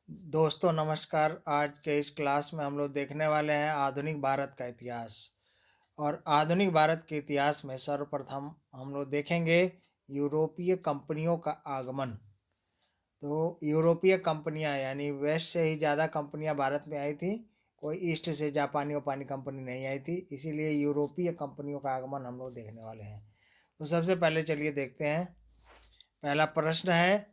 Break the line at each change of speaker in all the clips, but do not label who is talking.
दोस्तों नमस्कार। आज के इस क्लास में हम लोग देखने वाले हैं आधुनिक भारत का इतिहास। और आधुनिक भारत के इतिहास में सर्वप्रथम हम लोग देखेंगे यूरोपीय कंपनियों का आगमन। तो यूरोपीय कंपनियां यानी वेस्ट से ही ज़्यादा कंपनियां भारत में आई थी, कोई ईस्ट से जापानी ओपानी कंपनी नहीं आई थी, इसीलिए यूरोपीय कंपनियों का आगमन हम लोग देखने वाले हैं। तो सबसे पहले चलिए देखते हैं। पहला प्रश्न है,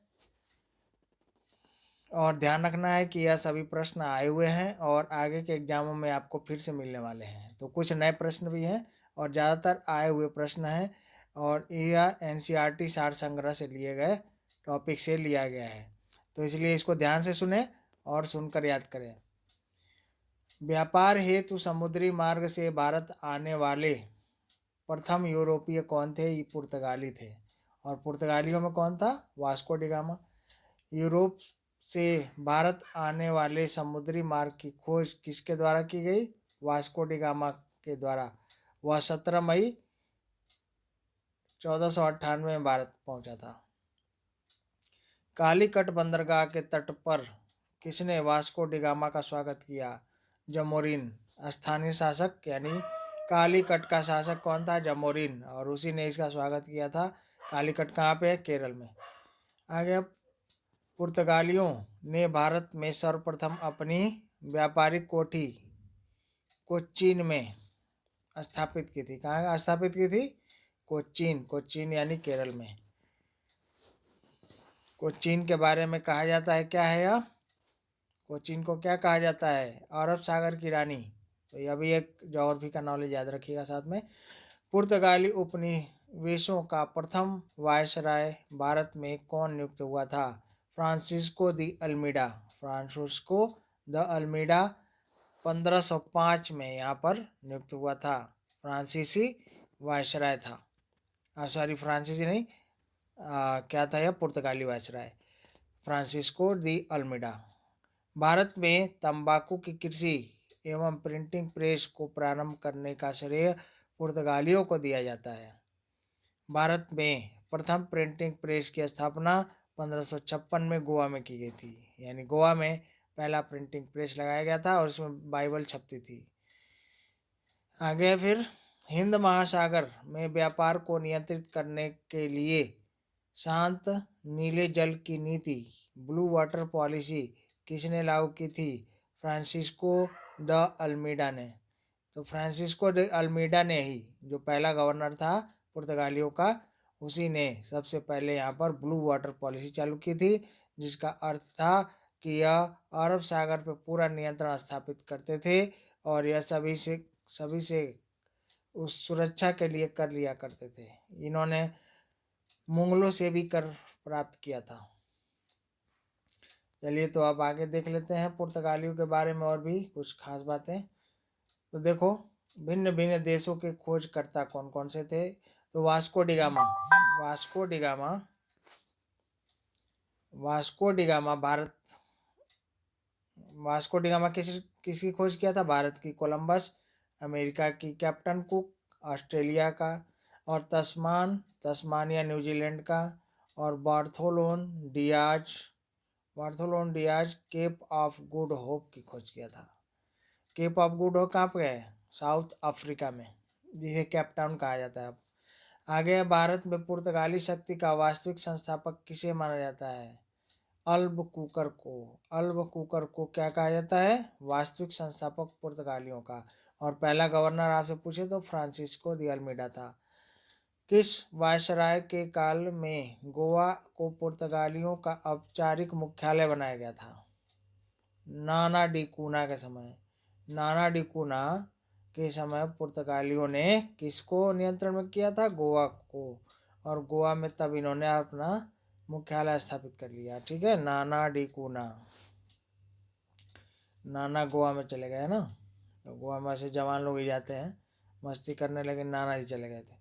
और ध्यान रखना है कि यह सभी प्रश्न आए हुए हैं और आगे के एग्जामों में आपको फिर से मिलने वाले हैं। तो कुछ नए प्रश्न भी हैं और ज़्यादातर आए हुए प्रश्न हैं, और यह एनसीईआरटी सार संग्रह से लिए गए टॉपिक से लिया गया है। तो इसलिए इसको ध्यान से सुने और सुनकर याद करें। व्यापार हेतु समुद्री मार्ग से भारत आने वाले प्रथम यूरोपीय कौन थे? ये पुर्तगाली थे। और पुर्तगालियों में कौन था? Vasco da Gama. यूरोप से भारत आने वाले समुद्री मार्ग की खोज किसके द्वारा की गई? वास्को डिगामा के द्वारा। वह 17 मई 1498 में भारत पहुंचा था। कालीकट बंदरगाह के तट पर किसने वास्को डिगामा का स्वागत किया? जमोरिन। स्थानीय शासक यानी कालीकट का शासक कौन था? जमोरिन। और उसी ने इसका स्वागत किया था। कालीकट कहाँ पे है? केरल में। आगे, पुर्तगालियों ने भारत में सर्वप्रथम अपनी व्यापारिक कोठी कोच्चिन में स्थापित की थी। कहाँ स्थापित की थी? कोच्चिन। कोच्चिन यानी केरल में। कोच्चिन के बारे में कहा जाता है, क्या है यह? कोच्चिन को क्या कहा जाता है? अरब सागर की रानी। तो यह भी एक ज्योग्राफी का नॉलेज याद रखिएगा साथ में। पुर्तगाली उपनिवेशों का प्रथम वायसराय भारत में कौन नियुक्त हुआ था? Francisco de Almeida. Francisco de Almeida 1505 में यहाँ पर नियुक्त हुआ था। फ्रांसीसी वायसराय था। सॉरी, फ्रांसीसी नहीं, क्या था यह? पुर्तगाली viceroy Francisco de Almeida. Bharat में तंबाकू की कृषि एवं प्रिंटिंग प्रेस को प्रारंभ करने का श्रेय पुर्तगालियों को दिया जाता है। भारत में प्रथम प्रिंटिंग प्रेस की स्थापना 1556 में गोवा में की गई थी। यानी गोवा में पहला प्रिंटिंग प्रेस लगाया गया था और इसमें बाइबल छपती थी। आगे फिर, हिंद महासागर में व्यापार को नियंत्रित करने के लिए शांत नीले जल की नीति ब्लू वाटर पॉलिसी किसने लागू की थी? फ्रांसिस्को द अल्मीडा ने। तो फ्रांसिस्को द अल्मीडा ने ही, जो पहला गवर्नर था पुर्तगालियों का, उसी ने सबसे पहले यहाँ पर ब्लू वाटर पॉलिसी चालू की थी, जिसका अर्थ था कि यह अरब सागर पर पूरा नियंत्रण स्थापित करते थे और यह सभी से उस सुरक्षा के लिए कर लिया करते थे। इन्होंने मुगलों से भी कर प्राप्त किया था। चलिए, तो अब आगे देख लेते हैं पुर्तगालियों के बारे में और भी कुछ खास बातें। तो देखो, भिन्न भिन्न देशों के खोजकर्ता कौन कौन से थे? तो Vasco da Gama. Vasco da Gama Vasco da Gama Bharat Vasco da Gama किसकी खोज किया था? भारत की। कोलंबस अमेरिका की। कैप्टन कुक ऑस्ट्रेलिया का। और तस्मानिया न्यूजीलैंड का। और Bartholomew Dias Cape of Good Hope की खोज किया था। केप ऑफ गुड होप कहाँ पे है? साउथ अफ्रीका में, जिसे केप टाउन कहा जाता है अब। आगे, भारत में पुर्तगाली शक्ति का वास्तविक संस्थापक किसे माना जाता है? अल्बुकुकर को क्या कहा जाता है? वास्तविक संस्थापक पुर्तगालियों का। और पहला गवर्नर आपसे पूछे तो फ्रांसिस्को दी अल्मीडा था। किस वायसराय के काल में गोवा को पुर्तगालियों का औपचारिक मुख्यालय बनाया गया था? नाना डी कूना के समय। नाना डी कूना के समय पुर्तगालियों ने किसको नियंत्रण में किया था? गोवा को। और गोवा में तब इन्होंने अपना मुख्यालय स्थापित कर लिया। ठीक है, नाना डी कूना। नाना गोवा में चले गए ना, तो गोवा में से जवान लोग ही जाते हैं मस्ती करने, लेकिन नाना जी चले गए थे।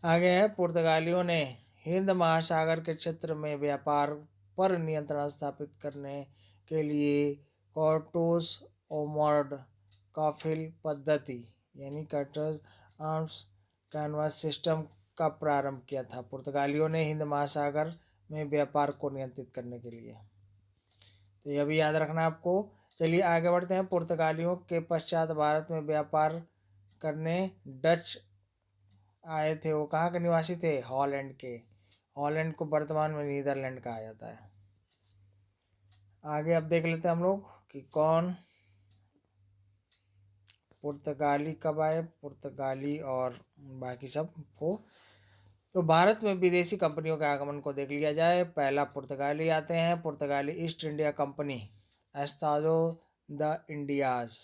आगे है, पुर्तगालियों ने हिंद महासागर के क्षेत्र में व्यापार पर नियंत्रण स्थापित करने के लिए कॉर्टोस ओमर्ड काफिल पद्धति यानी कटर्स आर्म्स कैनवास सिस्टम का प्रारंभ किया था। पुर्तगालियों ने हिंद महासागर में व्यापार को नियंत्रित करने के लिए। तो यह भी याद रखना आपको। चलिए आगे बढ़ते हैं। पुर्तगालियों के पश्चात भारत में व्यापार करने डच आए थे। वो कहाँ के निवासी थे? हॉलैंड के। हॉलैंड को वर्तमान में नीदरलैंड कहा जाता है। आगे अब देख लेते हैं हम लोग कि कौन पुर्तगाली कब आए, पुर्तगाली और बाकी सब को। तो भारत में विदेशी कंपनियों के आगमन को देख लिया जाए। पहला पुर्तगाली आते हैं, पुर्तगाली East India Company, Estado da Indias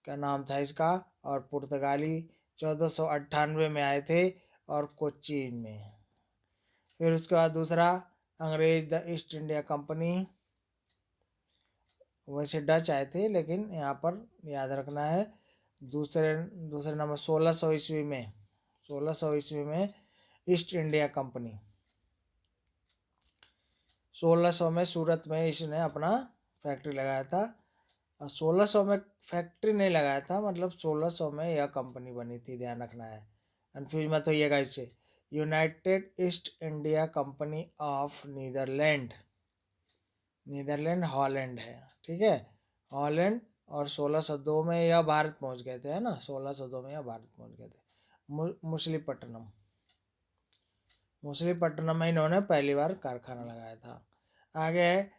क्या नाम था इसका। और पुर्तगाली 1498 में आए थे और कोचीन में। फिर उसके बाद दूसरा अंग्रेज द ईस्ट इंडिया कंपनी, वैसे डच आए थे लेकिन यहाँ पर याद रखना है दूसरे दूसरे नंबर 1600 ईस्वी में, 1600 ईस्वी में ईस्ट इंडिया कंपनी। 1600 में सूरत में इसने अपना फैक्ट्री लगाया था। 1600 में फैक्ट्री नहीं लगाया था, मतलब 1600 में यह कंपनी बनी थी, ध्यान रखना है, कन्फ्यूज मत होइएगा इससे। United East India Company of Netherland, Netherland Holland है, ठीक है, हॉलैंड। और 1602 में यह भारत पहुंच गए थे, है ना, 1602 में यह भारत पहुंच गए थे। मछलीपट्टनम, मछलीपट्टनम में इन्होंने पहली बार कारखाना लगाया था। आगे है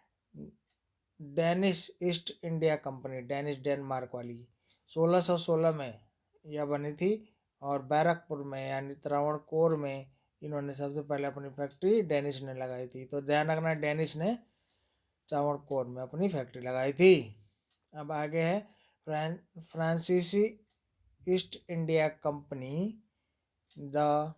Danish east India company, Danish Denmark वाली, 1616 में यह बनी थी। और बैरकपुर में यानी त्रावणकोर में इन्होंने सबसे पहले अपनी फैक्ट्री डेनिश ने लगाई थी। तो ध्यान रखना डेनिश ने त्रावणकोर में अपनी फैक्ट्री लगाई थी। अब आगे है फ्रांसीसी ईस्ट इंडिया कंपनी, द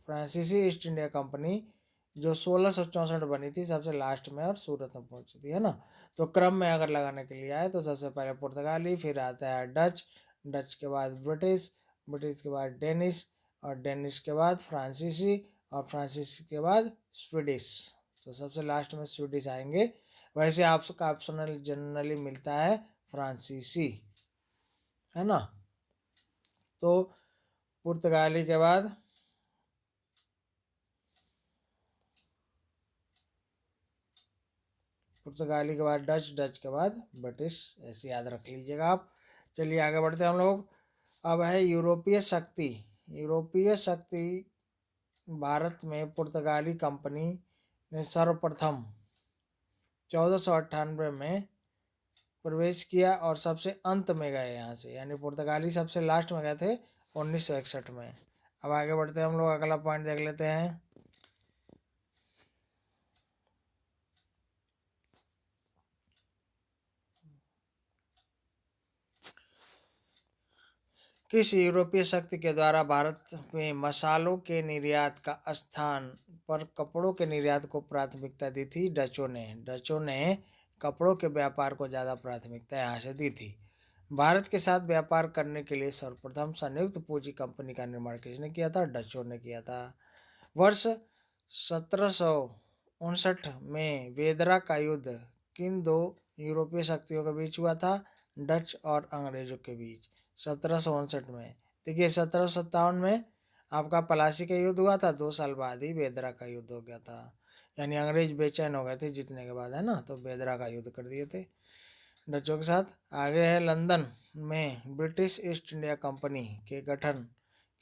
फ्रांसीसी ईस्ट इंडिया कंपनी जो 1664 बनी थी सबसे लास्ट में और सूरत में पहुंची थी, है ना। तो क्रम में अगर लगाने के लिए आए तो सबसे पहले पुर्तगाली, फिर आता है डच, डच के बाद ब्रिटिश, ब्रिटिश के बाद डेनिश, और डेनिश के बाद फ्रांसीसी, और फ्रांसीसी के बाद स्वीडिश। तो सबसे लास्ट में स्वीडिश आएंगे। वैसे आपका ऑप्शनल जनरली मिलता है फ्रांसीसी, है ना। तो पुर्तगाली के बाद पुर्तगाली के बाद डच, डच के बाद ब्रिटिश, ऐसे याद रख लीजिएगा आप। चलिए आगे बढ़ते हैं हम लोग। अब है यूरोपीय शक्ति। यूरोपीय शक्ति भारत में पुर्तगाली कंपनी ने सर्वप्रथम 1498 में प्रवेश किया और सबसे अंत में गए यहाँ से, यानी पुर्तगाली सबसे लास्ट में गए थे 1961 में। अब आगे बढ़ते हैं हम लोग, अगला पॉइंट देख लेते हैं। किस यूरोपीय शक्ति के द्वारा भारत में मसालों के निर्यात का स्थान पर कपड़ों के निर्यात को प्राथमिकता दी थी? डचों ने। डचों ने कपड़ों के व्यापार को ज़्यादा प्राथमिकता यहाँ से दी थी। भारत के साथ व्यापार करने के लिए सर्वप्रथम संयुक्त पूंजी कंपनी का निर्माण किसने किया था? डचों ने किया था। वर्ष 1759 में वेदरा का युद्ध किन दो यूरोपीय शक्तियों के बीच हुआ था? डच और अंग्रेजों के बीच, 1759 में। देखिए 1757 में आपका प्लासी का युद्ध हुआ था, 2 साल बाद ही बेदरा का युद्ध हो गया था, यानी अंग्रेज बेचैन हो गए थे जीतने के बाद, है ना, तो बेदरा का युद्ध कर दिए थे डचों के साथ। आगे है लंदन में ब्रिटिश ईस्ट इंडिया कंपनी के गठन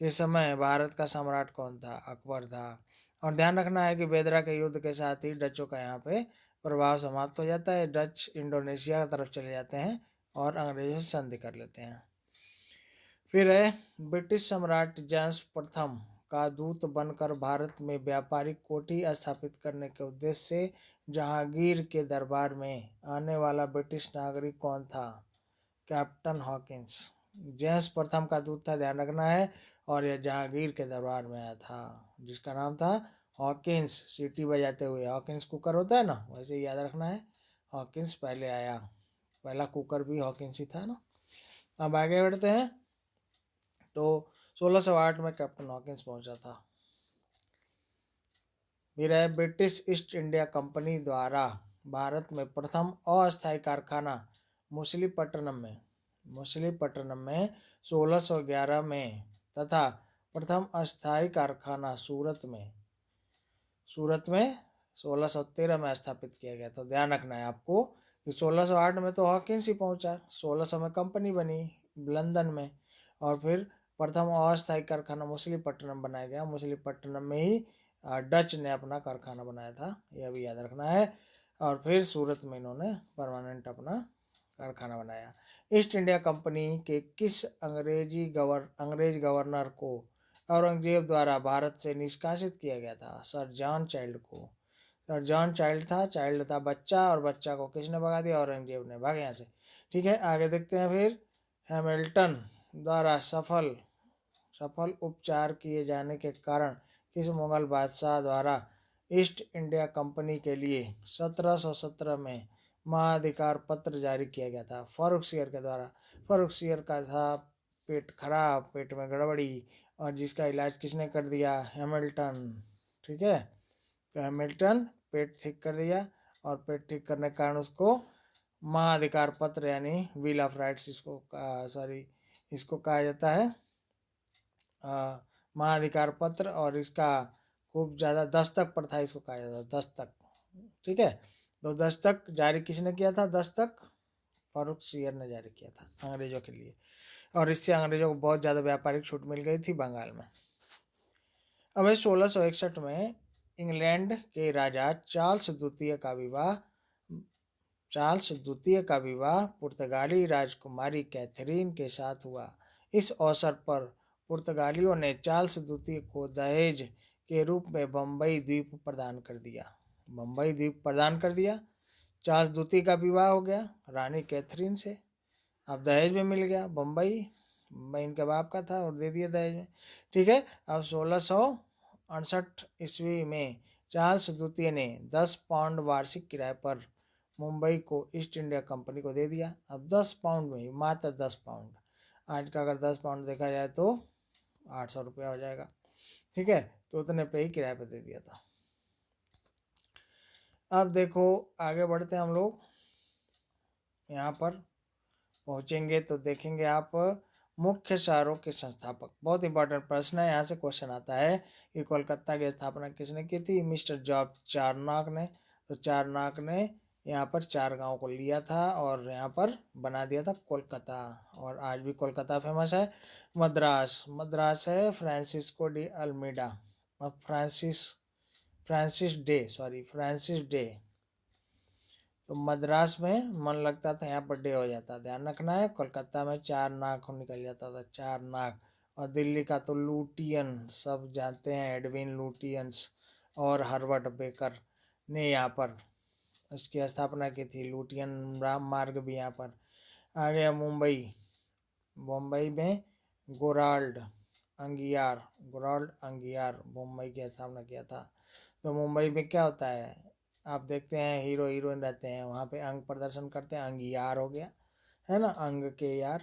के समय भारत का सम्राट कौन था? अकबर था। और ध्यान रखना है कि बेदरा के युद्ध के साथ ही डचों का यहाँ पे प्रभाव समाप्त हो जाता है। डच इंडोनेशिया की तरफ चले जाते हैं और अंग्रेजों से संधि कर लेते हैं। फिर है ब्रिटिश सम्राट जेम्स प्रथम का दूत बनकर भारत में व्यापारिक कोठी स्थापित करने के उद्देश्य से जहांगीर के दरबार में आने वाला ब्रिटिश नागरिक कौन था? Captain Hawkins. जेम्स प्रथम का दूत था, ध्यान रखना है, और यह जहांगीर के दरबार में आया था, जिसका नाम था हॉकिंस, सीटी बजाते हुए। हॉकिंस कुकर होता है ना, वैसे ही याद रखना है, हॉकिंस पहले आया, पहला कुकर भी हॉकिंस ही था ना। अब आगे बढ़ते हैं। तो 1608 में कैप्टन हॉकिंस पहुंचा था। फिर है ब्रिटिश ईस्ट इंडिया कंपनी द्वारा भारत में प्रथम अस्थायी कारखाना मछलीपट्टनम में, मछलीपट्टनम में 1611 में, तथा प्रथम अस्थायी कारखाना सूरत में, सूरत में 1613 में स्थापित किया गया। तो ध्यान रखना है आपको कि 1608 में तो हॉकिंस ही पहुंचा, 1600 में कंपनी बनी लंदन में, और फिर प्रथम अस्थायी कारखाना मछलीपट्टनम बनाया गया। मछलीपट्टनम में ही डच ने अपना कारखाना बनाया था, यह भी याद रखना है। और फिर सूरत में इन्होंने परमानेंट अपना कारखाना बनाया। ईस्ट इंडिया कंपनी के किस अंग्रेज गवर्नर को औरंगजेब द्वारा भारत से निष्कासित किया गया था? सर जॉन चाइल्ड को। सर जॉन चाइल्ड था बच्चा, और बच्चा को किसने भगा दिया? औरंगजेब ने। भाग यहाँ से। ठीक है, आगे देखते हैं। फिर हैमिल्टन द्वारा सफल उपचार किए जाने के कारण किस मुगल बादशाह द्वारा ईस्ट इंडिया कंपनी के लिए 1717 में महाधिकार पत्र जारी किया गया था? फर्रुखसियर के द्वारा। फर्रुखसियर का था पेट खराब, पेट में गड़बड़ी, और जिसका इलाज किसने कर दिया? हैमिल्टन। ठीक है, तो हैमिल्टन पेट ठीक कर दिया, और पेट ठीक करने के कारण उसको महाधिकार पत्र यानी बिल ऑफ राइट्स इसको कहा जाता है, महाधिकार पत्र। और इसका खूब ज़्यादा दस्तक प्रथा इसको कहा जाता है, दस्तक। ठीक है, तो दस्तक जारी किसने किया था? दस्तक फर्रुखसियर ने जारी किया था अंग्रेजों के लिए, और इससे अंग्रेजों को बहुत ज़्यादा व्यापारिक छूट मिल गई थी बंगाल में। अब 1661 में इंग्लैंड के राजा चार्ल्स द्वितीय का विवाह पुर्तगाली राजकुमारी कैथरीन के साथ हुआ। इस अवसर पर पुर्तगालियों ने चार्ल्स द्वितीय को दहेज के रूप में बम्बई द्वीप प्रदान कर दिया। चार्ल्स द्वितीय का विवाह हो गया रानी कैथरीन से, अब दहेज में मिल गया बम्बई इनके बाप का था, और दे दिया दहेज में। ठीक है, अब 1668 ईस्वी में चार्ल्स द्वितीय ने 10 पाउंड वार्षिक किराए पर मुंबई को ईस्ट इंडिया कंपनी को दे दिया। अब 10 पाउंड में, मात्र 10 पाउंड, आज का अगर 10 पाउंड देखा जाए तो 800 रुपया हो जाएगा। ठीक है, तो उतने पे ही किराए पे दे दिया था। अब देखो आगे बढ़ते हैं हम लोग, यहाँ पर पहुँचेंगे तो देखेंगे आप मुख्य शहरों के संस्थापक। बहुत इंपॉर्टेंट प्रश्न है, यहाँ से क्वेश्चन आता है कि कोलकाता की स्थापना किसने की थी? मिस्टर जॉर्ज चारनॉक ने। तो चारनॉक ने यहाँ पर 4 गांव को लिया था और यहाँ पर बना दिया था कोलकाता, और आज भी कोलकाता फेमस है। मद्रास है Francisco de Almeida, Francis day. तो मद्रास में मन लगता था, यहाँ पर डे हो जाता। ध्यान रखना है, कोलकाता में 4 नाक निकल जाता था, 4 नाक। और दिल्ली का तो लुटियन सब जानते हैं, एडविन लुटियंस और हर्बर्ट बेकर ने यहाँ पर उसकी स्थापना की थी। लुटियन मार्ग भी यहाँ पर आ गया। मुंबई में गोराल्ड अंगियार मुंबई की स्थापना किया था। तो मुंबई में क्या होता है, आप देखते हैं हीरो हीरोइन रहते हैं, वहाँ पे अंग प्रदर्शन करते हैं, अंगियार हो गया है ना, अंग के यार।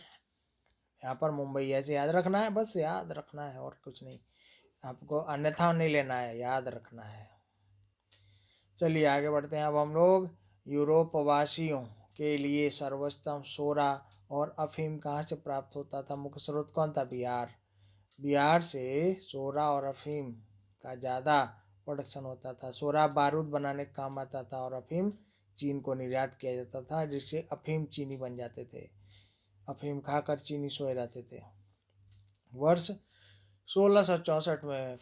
यहाँ पर मुंबई ऐसे याद रखना है, बस याद रखना है और कुछ नहीं, आपको अन्यथा नहीं लेना है, याद रखना है। चलिए आगे बढ़ते हैं। अब हम लोग यूरोप वासियों के लिए सर्वोत्तम सोरा और अफीम कहाँ से प्राप्त होता था? मुख्य स्रोत कौन था? बिहार से सोरा और अफीम का ज़्यादा प्रोडक्शन होता था। सोरा बारूद बनाने का काम आता था, और अफीम चीन को निर्यात किया जाता था, जिससे अफीम चीनी बन जाते थे। अफीम खाकर चीनी सोए रहते थे। वर्ष 1664 में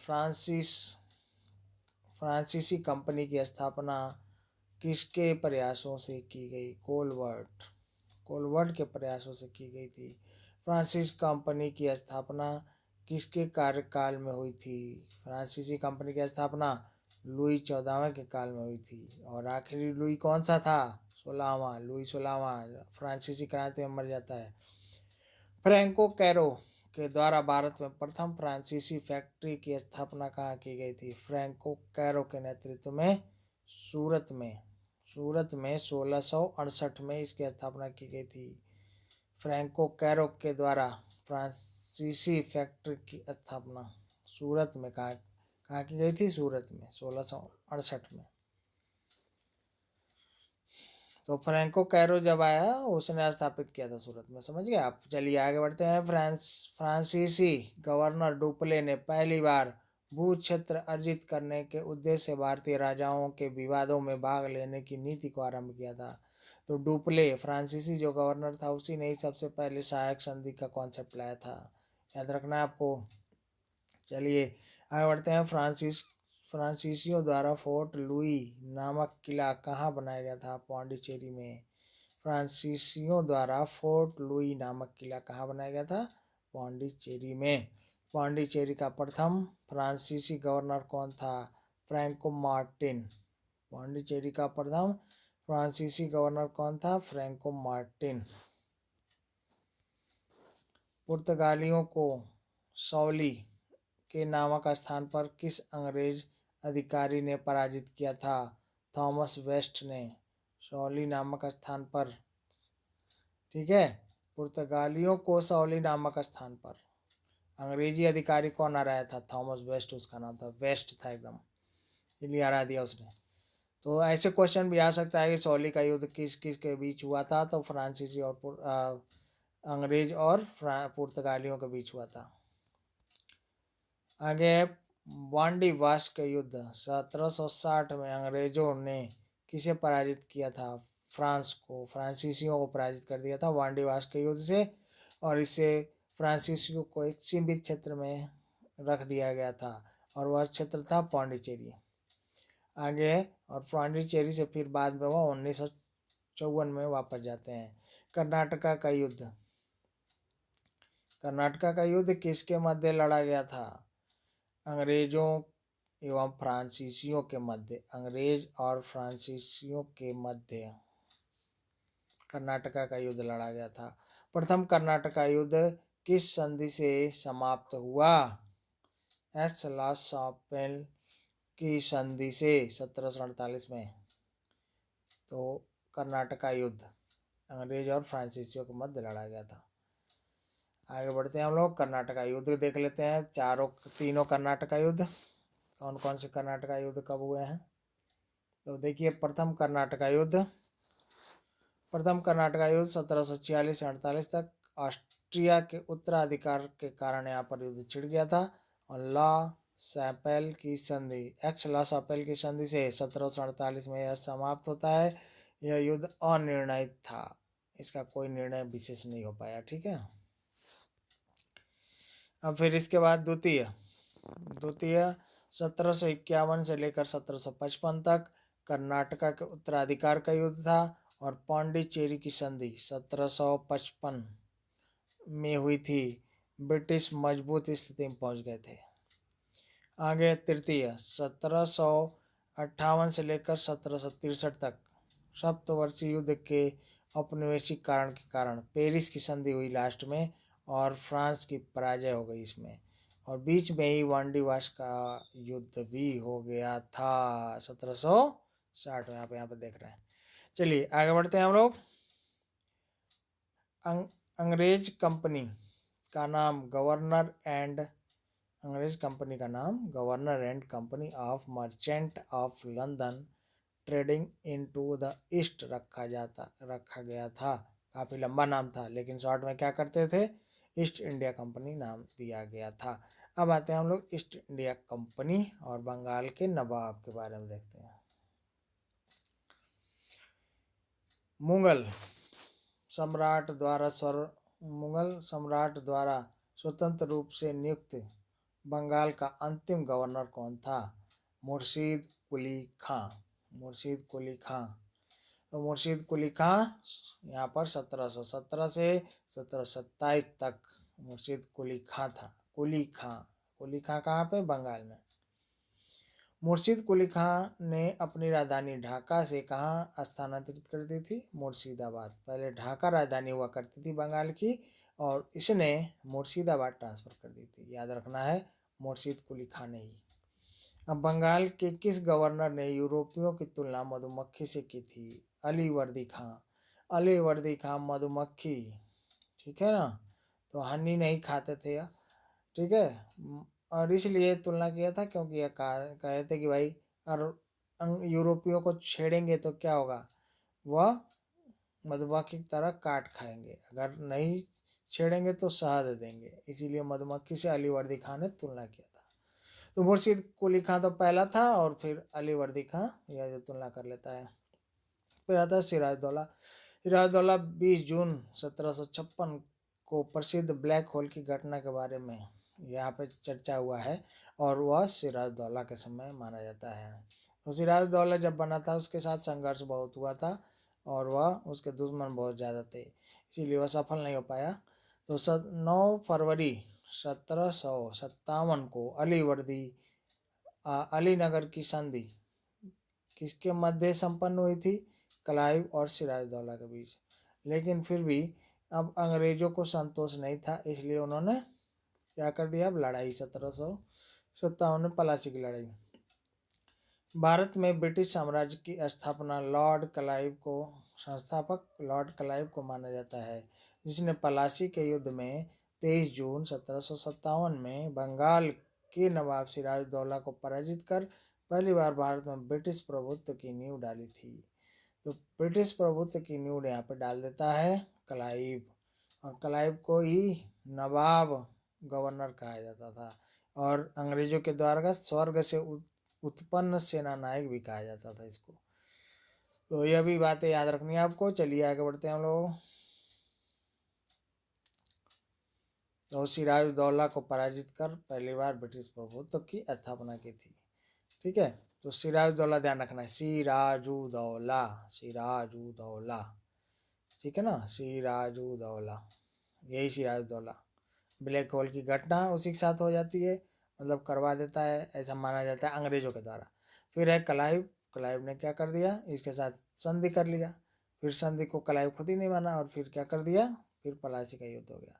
फ्रांसीसी कंपनी की स्थापना किसके प्रयासों से की गई? कोलवर्ट के प्रयासों से की गई थी। फ्रांसीसी कंपनी की स्थापना किसके कार्यकाल में हुई थी? फ्रांसीसी कंपनी की स्थापना लुई 14वें के काल में हुई थी। और आखिरी लुई कौन सा था? लुई 16वां फ्रांसीसी क्रांति में मर जाता है। फ्रैंको कैरो के द्वारा भारत में प्रथम फ्रांसीसी फैक्ट्री की स्थापना कहाँ की गई थी? फ्रैंको कैरो के नेतृत्व में सूरत में 1668 में इसकी स्थापना की गई थी। फ्रैंको कैरो के द्वारा फ्रांसीसी फैक्ट्री की स्थापना सूरत में कहाँ की गई थी? सूरत में 1668 में। तो फ्रैंको कैरो जब आया उसने स्थापित किया था सूरत में, समझ गए आप। चलिए आगे बढ़ते हैं। फ्रांसीसी गवर्नर डुप्ले ने पहली बार भू क्षेत्र अर्जित करने के उद्देश्य से भारतीय राजाओं के विवादों में भाग लेने की नीति को आरंभ किया था। तो डुप्ले फ्रांसीसी जो गवर्नर था उसी ने ही सबसे पहले सहायक संधि का कॉन्सेप्ट लाया था, याद रखना है आपको। चलिए आगे बढ़ते हैं। फ्रांसीसियों द्वारा फोर्ट लुई नामक किला कहाँ बनाया गया था? पौंडीचेरी में। फ्रांसीसियों द्वारा फोर्ट लुई नामक किला कहाँ बनाया गया था? पौंडीचेरी में। पौंडीचेरी का प्रथम फ्रांसीसी गवर्नर कौन था? Franco Martin. पौंडीचेरी का प्रथम फ्रांसीसी गवर्नर कौन था? Franco Martin. पुर्तगालियों को सौली के नामक स्थान पर किस अंग्रेज अधिकारी ने पराजित किया था? थॉमस वेस्ट ने। सौली नामक स्थान पर, ठीक है, पुर्तगालियों को सौली नामक स्थान पर अंग्रेजी अधिकारी कौन हराया था? थॉमस वेस्ट उसका नाम था, वेस्ट था एकदम, इसलिए हरा दिया उसने। तो ऐसे क्वेश्चन भी आ सकता है कि सौली का युद्ध किस किस के बीच हुआ था? तो फ्रांसीसी और अंग्रेज और पुर्तगालियों के बीच हुआ था। आगे वांडी वास्क युद्ध 1760 में अंग्रेजों ने किसे पराजित किया था? फ्रांस को, फ्रांसीसियों को पराजित कर दिया था वांडी वास्क युद्ध से, और इससे फ्रांसीसियों को एक सीमित क्षेत्र में रख दिया गया था और वह क्षेत्र था पौंडीचेरी। आगे, और पौंडीचेरी से फिर बाद में वह 1954 में वापस जाते हैं। कर्नाटका का युद्ध, कर्नाटका का युद्ध किसके मध्य लड़ा गया था? अंग्रेजों एवं फ्रांसीसियों के मध्य, अंग्रेज और फ्रांसीसियों के मध्य कर्नाटका का युद्ध लड़ा गया था। प्रथम कर्नाटका युद्ध किस संधि से समाप्त हुआ? एस ला शापेल की संधि से 1748 में। तो कर्नाटका युद्ध अंग्रेज और फ्रांसीसियों के मध्य लड़ा गया था। आगे बढ़ते हैं हम लोग, कर्नाटका युद्ध देख लेते हैं। तीनों कर्नाटका युद्ध, कौन कौन से कर्नाटका युद्ध कब हुए हैं? तो देखिए, प्रथम कर्नाटका युद्ध 1746 से 48 तक ऑस्ट्रिया के उत्तराधिकार के कारण यहाँ पर युद्ध छिड़ गया था। और ला शापेल की संधि से 1748 में यह समाप्त होता है। यह युद्ध अनिर्णित था, इसका कोई निर्णय विशेष नहीं हो पाया, ठीक है। अब फिर इसके बाद द्वितीय 1751 से लेकर 1755 तक कर्नाटका के उत्तराधिकार का युद्ध था। और पौंडीचेरी की संधि 1755 में हुई थी। ब्रिटिश मजबूत स्थिति में पहुंच गए थे। आगे तृतीय 1758 से लेकर 1763 तक सप्तवर्षीय युद्ध के औपनिवेशिक कारण के कारण पेरिस की संधि हुई लास्ट में, और फ्रांस की पराजय हो गई इसमें। और बीच में ही वांडीवास का युद्ध भी हो गया था 1760 में, आप यहाँ पर देख रहे हैं। चलिए आगे बढ़ते हैं हम लोग। अंग्रेज कंपनी का नाम governor and company of merchant of London trading into the east रखा गया था। काफ़ी लंबा नाम था, लेकिन शॉर्ट में क्या करते थे? ईस्ट इंडिया कंपनी नाम दिया गया था। अब आते हैं हम लोग ईस्ट इंडिया कंपनी और बंगाल के नवाब के बारे में देखते हैं। मुगल सम्राट द्वारा स्वतंत्र रूप से नियुक्त बंगाल का अंतिम गवर्नर कौन था? मुर्शीद कुली खां। तो मुर्शीद कुली खां यहाँ पर 1717 से 1727 तक मुर्शीद कुली खां था। कुली खां कहाँ पे? बंगाल में। मुर्शीद कुली खां ने अपनी राजधानी ढाका से कहाँ स्थानांतरित कर दी थी? मुर्शिदाबाद। पहले ढाका राजधानी हुआ करती थी बंगाल की, और इसने मुर्शिदाबाद ट्रांसफ़र कर दी थी, याद रखना है, मुर्शीद कुली खां ने ही। अब बंगाल के किस गवर्नर ने यूरोपियों की तुलना मधुमक्खी से की थी? अलीवर्दी खां मधुमक्खी, ठीक है ना, तो हनी नहीं खाते थे, ठीक है, और इसलिए तुलना किया था क्योंकि यह कहे थे कि भाई और यूरोपियों को छेड़ेंगे तो क्या होगा? वह मधुमक्खी की तरह काट खाएंगे, अगर नहीं छेड़ेंगे तो शहद देंगे, इसीलिए मधुमक्खी से अलीवर्दी खां ने तुलना किया था। तो मुर्शिद कुली खां तो पहला था और फिर अलीवर्दी खां, यह जो तुलना कर लेता है। फिर आता है सिराजदौला। सिराजदौला 20 जून 1756 को प्रसिद्ध ब्लैक होल की घटना के बारे में यहाँ पे चर्चा हुआ है और वह सिराजदौला के समय माना जाता है। तो सिराजदौला जब बना था उसके साथ संघर्ष बहुत हुआ था और वह उसके दुश्मन बहुत ज़्यादा थे, इसीलिए वह सफल नहीं हो पाया। तो 9 फरवरी 1757 को अलीनगर की संधि किसके मध्य संपन्न हुई थी? क्लाइव और सिराजदौला के बीच। लेकिन फिर भी अब अंग्रेजों को संतोष नहीं था, इसलिए उन्होंने क्या कर दिया? अब लड़ाई 1757 में पलासी की लड़ाई। भारत में ब्रिटिश साम्राज्य की स्थापना लॉर्ड क्लाइव को संस्थापक लॉर्ड क्लाइव को माना जाता है, जिसने पलासी के युद्ध में 23 जून 1757 में बंगाल के नवाब सिराजदौला को पराजित कर पहली बार भारत में ब्रिटिश प्रभुत्व की नींव डाली थी। तो ब्रिटिश प्रभुत्व की नींव यहाँ पर डाल देता है क्लाइव, और क्लाइव को ही नवाब गवर्नर कहा जाता था और अंग्रेजों के द्वारा स्वर्ग से उत्पन्न सेना नायक भी कहा जाता था इसको। तो यह भी बातें याद रखनी है आपको। चलिए आगे बढ़ते हैं हम लोग। तो सिराजदौला को पराजित कर पहली बार ब्रिटिश प्रभुत्व की स्थापना की थी। ठीक है, तो सिराजदौला ध्यान रखना है, सिराजुदौला, सिराजुदौला, ठीक है ना, सिराजुदौला, यही सिराजदौला। ब्लैक होल की घटना उसी के साथ हो जाती है, मतलब करवा देता है, ऐसा माना जाता है अंग्रेजों के द्वारा। फिर है क्लाइव। क्लाइव ने क्या कर दिया? इसके साथ संधि कर लिया। फिर संधि को क्लाइव खुद ही नहीं माना और फिर क्या कर दिया? फिर प्लासी का युद्ध हो गया।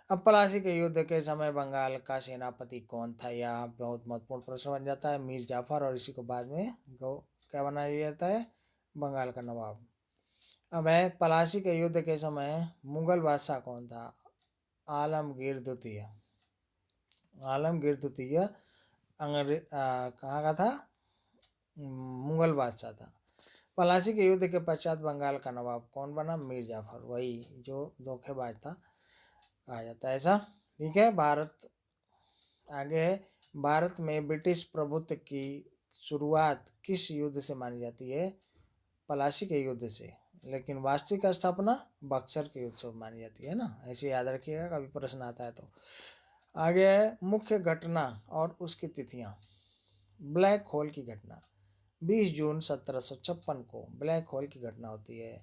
अब प्लासी के युद्ध के समय बंगाल का सेनापति कौन था? यह बहुत महत्वपूर्ण प्रश्न बन जाता है। मीर जाफर, और इसी को बाद में क्या बनाया जाता है? बंगाल का नवाब। अब है प्लासी के युद्ध के समय मुगल बादशाह कौन था? आलमगीर द्वितीय। आलमगीर द्वितीय कहाँ का था? मुगल बादशाह था। प्लासी के युद्ध के पश्चात बंगाल का नवाब कौन बना? मीर जाफर, वही जो धोखेबाज था कहा जाता है ऐसा। ठीक है, भारत आगे है। भारत में ब्रिटिश प्रभुत्व की शुरुआत किस युद्ध से मानी जाती है? प्लासी के युद्ध से, लेकिन वास्तविक स्थापना बक्सर के युद्ध से मानी जाती है ना, ऐसे याद रखिएगा, कभी प्रश्न आता है तो। आगे है मुख्य घटना और उसकी तिथियां। ब्लैक होल की घटना 20 जून 1756 को ब्लैक होल की घटना होती है।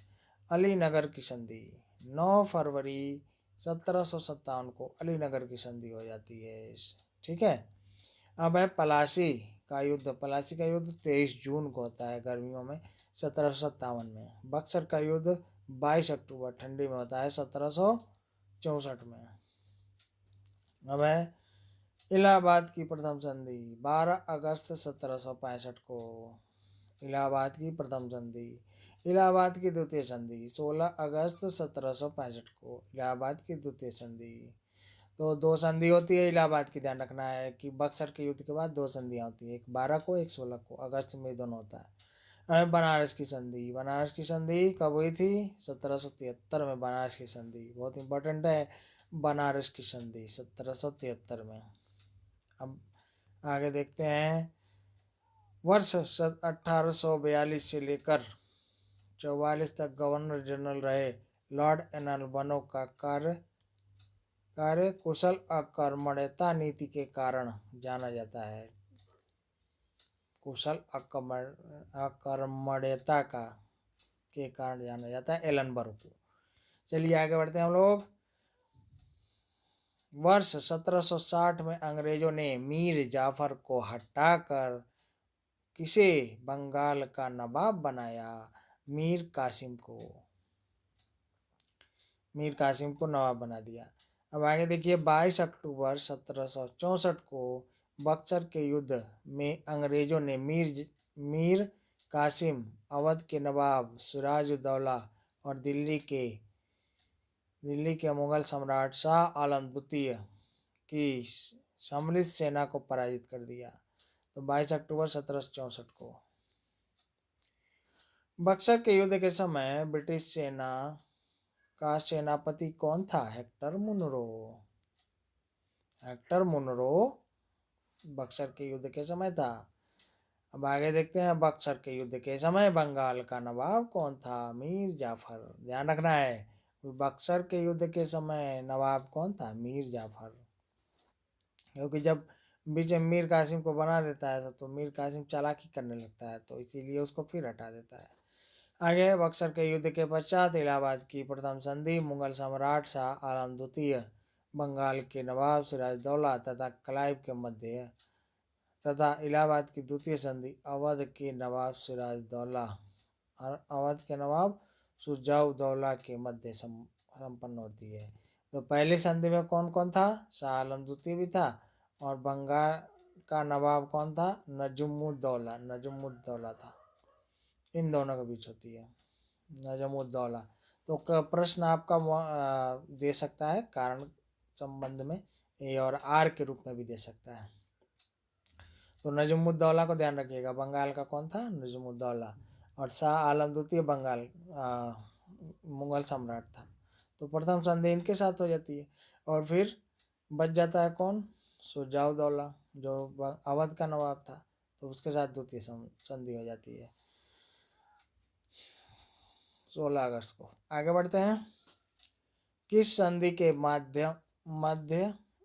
अलीनगर की संधि 9 फरवरी 1757 को अलीनगर की संधि हो जाती है। ठीक है, अब है प्लासी का युद्ध। प्लासी का युद्ध 23 जून को होता है गर्मियों में 1757 में। बक्सर का युद्ध 22 अक्टूबर ठंडी में होता है 1764 में। अब है इलाहाबाद की प्रथम संधि 12 अगस्त 1765 को। इलाहाबाद की प्रथम संधि। इलाहाबाद की द्वितीय संधि 16 अगस्त 1765 को। इलाहाबाद की द्वितीय संधि। तो 2 संधि होती है इलाहाबाद की, ध्यान रखना है कि बक्सर के युद्ध के बाद 2 संधियाँ होती है, एक 12 को, एक 16 को, अगस्त में दोनों होता है। बनारस की संधि। बनारस की संधि कब हुई थी? 1773 में बनारस की संधि, बहुत इंपॉर्टेंट है बनारस की संधि 1773 में। अब आगे देखते हैं। वर्ष 1842 से लेकर 44 तक गवर्नर जनरल रहे लॉर्ड एनल्बनो का कार्य कुशल अकर्मण्यता नीति के कारण जाना जाता है। कुशल अकर्मण्यता के कारण जाना जाता है एलनबरो को। चलिए आगे बढ़ते हैं हम लोग। वर्ष 1760 में अंग्रेजों ने मीर जाफर को हटाकर किसे बंगाल का नवाब बनाया? मीर कासिम को। मीर कासिम को नवाब बना दिया। अब आगे देखिए, 22 अक्टूबर 1764 को बक्सर के युद्ध में अंग्रेजों ने मीर कासिम, अवध के नवाब सिराजुद्दौला और दिल्ली के मुगल सम्राट शाह आलम द्वितीय की सम्मिलित सेना को पराजित कर दिया। तो 22 अक्टूबर 1764 को। बक्सर के युद्ध के समय ब्रिटिश सेना का सेनापति कौन था? Hector Munro. Hector Munro Buxar के युद्ध के समय था। अब आगे देखते हैं, बक्सर के युद्ध के समय बंगाल का नवाब कौन था? मीर जाफर। ध्यान रखना है, बक्सर के युद्ध के समय नवाब कौन था? मीर जाफर। क्योंकि जब बीच में मीर कासिम को बना देता है तो मीर कासिम चालाकी करने लगता है, तो इसीलिए उसको फिर हटा देता है। आगे, बक्सर के युद्ध के पश्चात इलाहाबाद की प्रथम संधि मुगल सम्राट शाह आलम द्वितीय, बंगाल के नवाब सिराजदौला तथा क्लाइव के मध्य तथा इलाहाबाद की द्वितीय संधि अवध के नवाब सिराजदौला और अवध के नवाब सुजाउदौला के मध्य संपन्न होती है। तो पहली संधि में कौन कौन था? शाह आलम द्वितीय भी था, और बंगाल का नवाब कौन था? नजमुद्दौला। नजमुद्दौला था। इन दोनों के बीच होती है नजमुद्दौला। तो प्रश्न आपका दे सकता है कारण संबंध में, ए और आर के रूप में भी दे सकता है। तो नजमुद्दौला को ध्यान रखिएगा, बंगाल का कौन था? नजमुद्दौला। और शाह आलम द्वितीय बंगाल मुगल सम्राट था। तो प्रथम संधि इनके साथ हो जाती है, और फिर बच जाता है कौन? सुजाउदौला, जो अवध का नवाब था, तो उसके साथ द्वितीय संधि हो जाती है 16 अगस्त को। आगे बढ़ते हैं, किस संधि के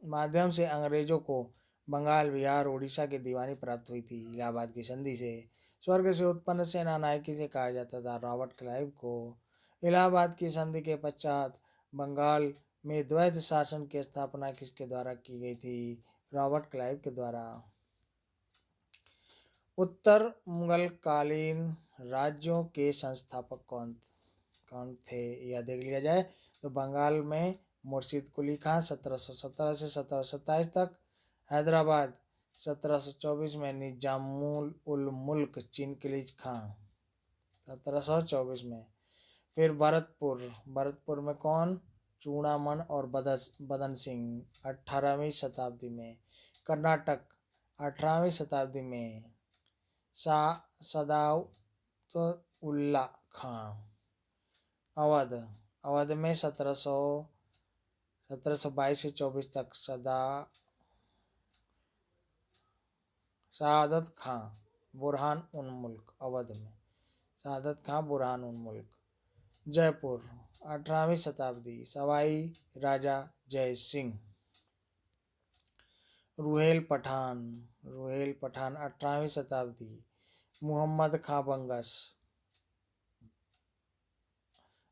माध्यम से अंग्रेजों को बंगाल, बिहार, उड़ीसा की दीवानी प्राप्त हुई थी? इलाहाबाद की संधि से। स्वर्ग से उत्पन्न सेना नायक से कहा जाता था रॉबर्ट क्लाइव को। इलाहाबाद की संधि के पश्चात बंगाल में द्वैध शासन की स्थापना किसके द्वारा की गई थी? रॉबर्ट क्लाइव के द्वारा। उत्तर मुगल कालीन राज्यों के संस्थापक कौन कौन थे? यह देख लिया जाए तो बंगाल में मुर्शिद कुली खां 1717 से 1727 तक, हैदराबाद 1724 में निजामुल उल मुल्क चिनकिलीज खां 1724 में, फिर भरतपुर में कौन? चूड़ामन और बदन सिंह 18वीं शताब्दी में, कर्नाटक 18वीं शताब्दी में सदाउल्ला खां, अवध में 1722 से 24 तक शहादत खां बुरहान उन मुल्क, अवध में शहादत खां बुरहान उन मुल्क। जयपुर 18वीं शताब्दी सवाई राजा जय सिंह। रुहेल पठान 18वीं शताब्दी मुहम्मद खां बंगस।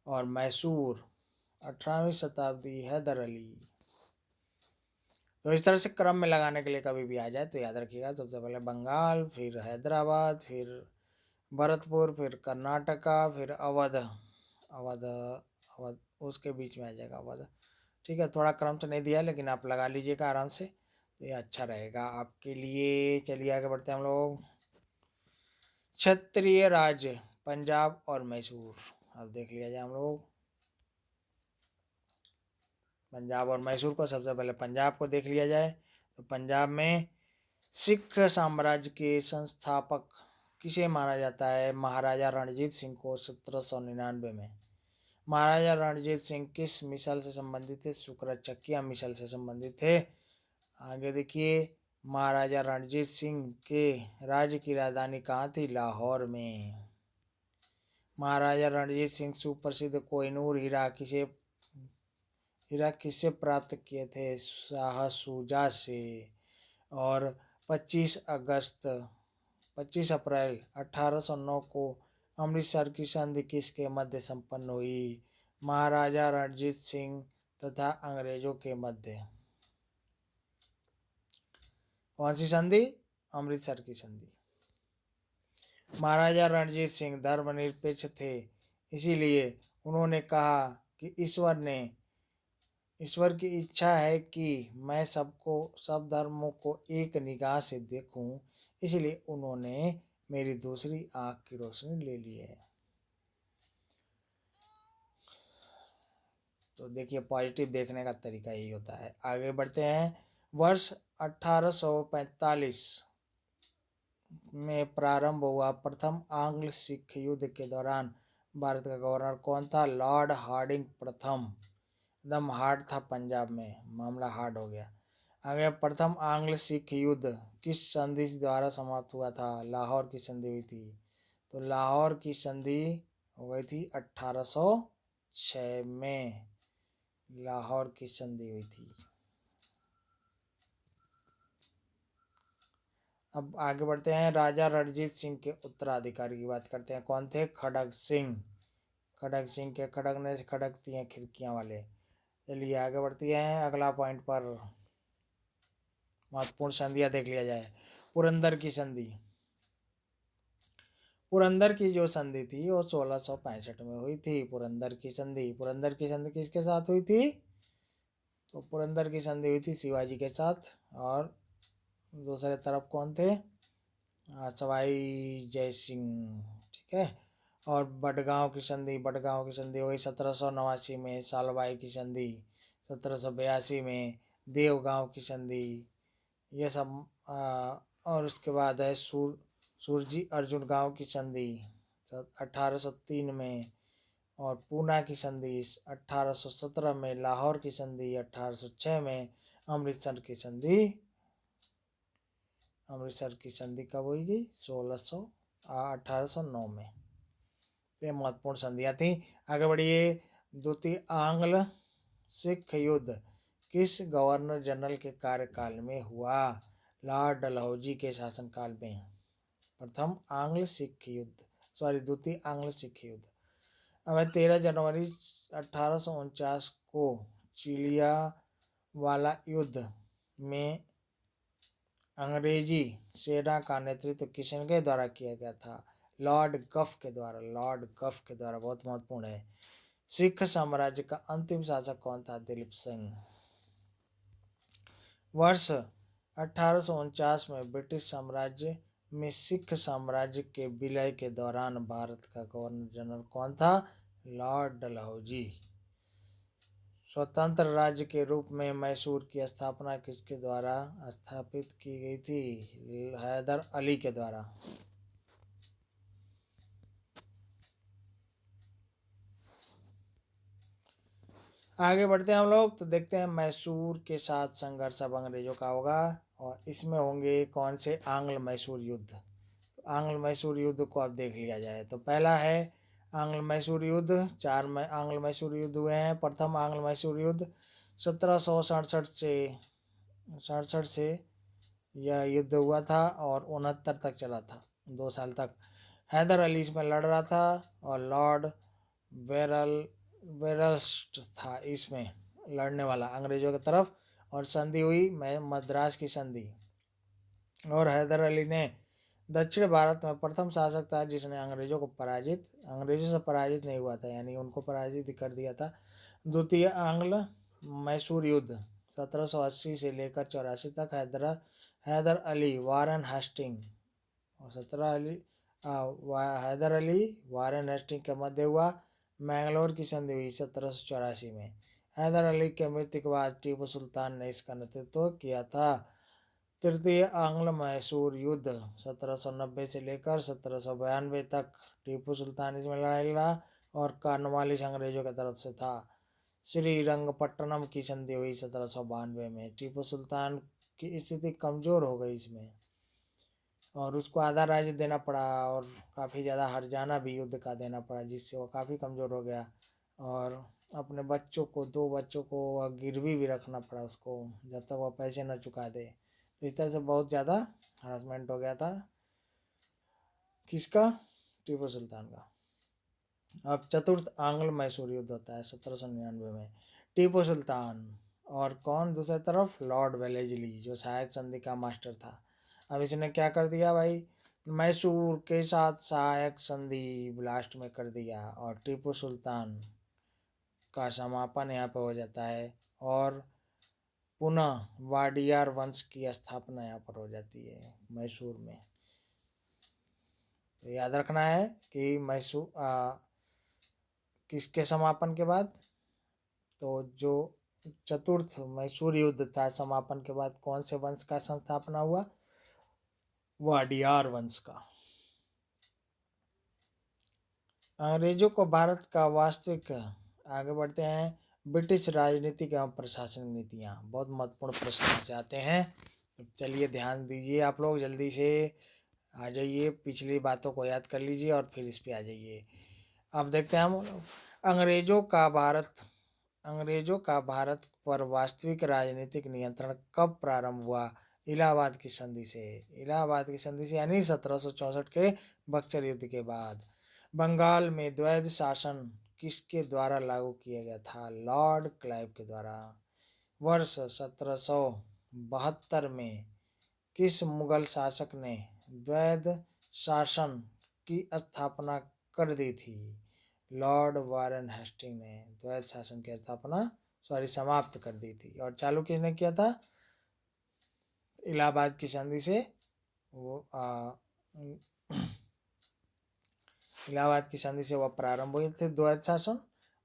और मैसूर 18वीं शताब्दी हैदर अली। तो इस तरह से क्रम में लगाने के लिए कभी भी आ जाए तो याद रखिएगा, सबसे पहले बंगाल, फिर हैदराबाद, फिर भरतपुर, फिर कर्नाटका, फिर अवध। अवध अवध उसके बीच में आ जाएगा अवध। ठीक है, थोड़ा क्रम तो नहीं दिया लेकिन आप लगा लीजिएगा आराम से, तो ये अच्छा रहेगा आपके लिए। चलिए आगे बढ़ते हैं हम लोग। क्षत्रिय राज्य पंजाब और मैसूर, अब देख लिया जाए हम लोग पंजाब और मैसूर को। सबसे पहले पंजाब को देख लिया जाए तो पंजाब में सिख साम्राज्य के संस्थापक किसे माना जाता है? महाराजा रणजीत सिंह को 1799 में। महाराजा रणजीत सिंह किस मिसल से संबंधित थे? शुक्र चकिया मिसल से संबंधित थे। आगे देखिए, महाराजा रणजीत सिंह के राज्य की राजधानी कहाँ थी? लाहौर में। महाराजा रणजीत सिंह सुप्रसिद्ध कोहिनूर हीरा किससे प्राप्त किए थे? शाह शुजा से। और 25 अप्रैल 1809 को अमृतसर की संधि किसके मध्य संपन्न हुई? महाराजा रणजीत सिंह तथा अंग्रेजों के मध्य। कौन सी संधि? अमृतसर की संधि। महाराजा रणजीत सिंह धर्मनिरपेक्ष थे, इसीलिए उन्होंने कहा कि ईश्वर की इच्छा है कि मैं सब धर्मों को एक निगाह से देखूं, इसलिए उन्होंने मेरी दूसरी आंख की रोशनी ले ली है। तो देखिए, पॉजिटिव देखने का तरीका यही होता है। आगे बढ़ते हैं। वर्ष 1845 में प्रारंभ हुआ प्रथम आंग्ल सिख युद्ध के दौरान भारत का गवर्नर कौन था? लॉर्ड हार्डिंग प्रथम। एकदम हार्ड था, पंजाब में मामला हार्ड हो गया। आगे प्रथम आंग्ल सिख युद्ध किस संधि द्वारा समाप्त हुआ था? लाहौर की संधि हुई थी। तो लाहौर की संधि हो गई थी 1806 में। लाहौर की संधि हुई थी। अब आगे बढ़ते हैं। राजा रणजीत सिंह के उत्तराधिकारी की बात करते हैं। कौन थे? खड़ग सिंह। खड़ग सिंह के खड़गने से खड़कती हैं खिड़कियां वाले। चलिए आगे बढ़ती हैं अगला पॉइंट पर। महत्वपूर्ण संधियां देख लिया जाए। पुरंदर की संधि। पुरंदर की जो संधि थी वो 1665 में हुई थी। पुरंदर की संधि। पुरंदर की संधि किसके साथ हुई थी? तो पुरंदर की संधि हुई थी शिवाजी के साथ। और दूसरे तरफ कौन थे? सवाई जय सिंह। ठीक है। और बडगांव की संधि। बडगांव की संधि हुई 1789 में। सालबाई की संधि 1782 में। देवगांव की संधि। ये सब और उसके बाद है सुरजी अर्जुन गांव की संधि 1803 में। और पूना की संधि 1817 में। लाहौर की संधि 1806 में। अमृतसर की संधि। अमृतसर की संधि कब हुई थी? 1809 में। ये महत्वपूर्ण संधियाँ थी। आगे बढ़िए। द्वितीय आंग्ल सिख युद्ध किस गवर्नर जनरल के कार्यकाल में हुआ? लॉर्ड डलहौजी के शासनकाल में। प्रथम आंग्ल सिख युद्ध, सॉरी द्वितीय आंग्ल सिख युद्ध। अब 13 जनवरी 1849 को चिलियावाला युद्ध में अंग्रेजी सेना का नेतृत्व किसके द्वारा किया गया था? लॉर्ड गफ के द्वारा। लॉर्ड गफ के द्वारा। बहुत महत्वपूर्ण है। सिख साम्राज्य का अंतिम शासक कौन था? दिलीप सिंह। वर्ष 1849 में ब्रिटिश साम्राज्य में सिख साम्राज्य के विलय के दौरान भारत का गवर्नर जनरल कौन था? लॉर्ड डलहौजी। स्वतंत्र राज्य के रूप में मैसूर की स्थापना किसके द्वारा स्थापित की गई थी? हैदर अली के द्वारा। आगे बढ़ते हैं हम लोग। तो देखते हैं मैसूर के साथ संघर्ष अब अंग्रेजों का होगा। और इसमें होंगे कौन से? आंग्ल मैसूर युद्ध। तो आंग्ल मैसूर युद्ध को अब देख लिया जाए। तो पहला है आंग्ल मैसूर युद्ध। 4 में आंग्ल मैसूर युद्ध हुए हैं। प्रथम आंग्ल मैसूर युद्ध 1767 से यह युद्ध हुआ था और 69 तक चला था, 2 साल तक। हैदर अली इसमें लड़ रहा था और लॉर्ड वेरल्स्ट था इसमें लड़ने वाला अंग्रेजों की तरफ। और संधि हुई मद्रास की संधि। और हैदर अली ने दक्षिण भारत में प्रथम शासक था जिसने अंग्रेजों से पराजित नहीं हुआ था, यानी उनको पराजित कर दिया था। द्वितीय आंग्ल मैसूर युद्ध 1780 से लेकर 84 तक हैदर अली वारन हेस्टिंग और हैदर अली वारन हेस्टिंग के मध्य हुआ। मैंगलोर की संधि हुई 1784 में। हैदर अली के मृत्यु के बाद टीपू सुल्तान ने इसका नेतृत्व किया था। तृतीय आंग्ल मैसूर युद्ध 1790 से लेकर 1792 तक टीपू सुल्तान इसमें लड़ाई लड़ा और कॉर्नवालिस अंग्रेजों की तरफ से था। श्रीरंगपट्टनम की संधि हुई 1792 में। टीपू सुल्तान की स्थिति कमज़ोर हो गई इसमें और उसको आधा राज्य देना पड़ा और काफ़ी ज़्यादा हर्जाना भी युद्ध का देना पड़ा, जिससे वो काफ़ी कमज़ोर हो गया। और अपने बच्चों को, 2 बच्चों को गिरवी भी रखना पड़ा उसको जब तक वह पैसे न चुका दे। तो इस तरह से बहुत ज़्यादा हरासमेंट हो गया था। किसका? टीपू सुल्तान का। अब चतुर्थ आंग्ल मैसूर युद्ध होता है 1799 में। टीपू सुल्तान और कौन दूसरी तरफ? लॉर्ड वेलेस्ली जो सहायक संधि का मास्टर था। अब इसने क्या कर दिया भाई? मैसूर के साथ सहायक संधि ब्लास्ट में कर दिया और टीपू सुल्तान का समापन यहाँ पे हो जाता है और पुनः वाडियार वंश की स्थापना यहाँ पर हो जाती है मैसूर में। तो याद रखना है कि मैसूर किसके समापन के बाद? तो जो चतुर्थ मैसूर युद्ध था समापन के बाद कौन से वंश का संस्थापना हुआ? वाडियार वंश का। अंग्रेजों को भारत का वास्तविक, आगे बढ़ते हैं, ब्रिटिश राजनीतिक एवं प्रशासनिक नीतियाँ। बहुत महत्वपूर्ण प्रश्न यहाँ से आते हैं, तो चलिए ध्यान दीजिए आप लोग, जल्दी से आ जाइए, पिछली बातों को याद कर लीजिए और फिर इस पे आ जाइए। अब देखते हैं हम अंग्रेजों का भारत पर वास्तविक राजनीतिक नियंत्रण कब प्रारंभ हुआ? इलाहाबाद की संधि से। इलाहाबाद की संधि से यानी 1764 के बक्सर युद्ध के बाद। बंगाल में द्वैध शासन किसके द्वारा लागू किया गया था? लॉर्ड क्लाइव के द्वारा। वर्ष 1772 में किस मुगल शासक ने द्वैध शासन की स्थापना कर दी थी? लॉर्ड वारेन हेस्टिंग ने द्वैध शासन की स्थापना समाप्त कर दी थी। और चालू किसने किया था? इलाहाबाद की संधि से वो इलाहाबाद की संधि से वह प्रारंभ हुए थे द्वैध शासन,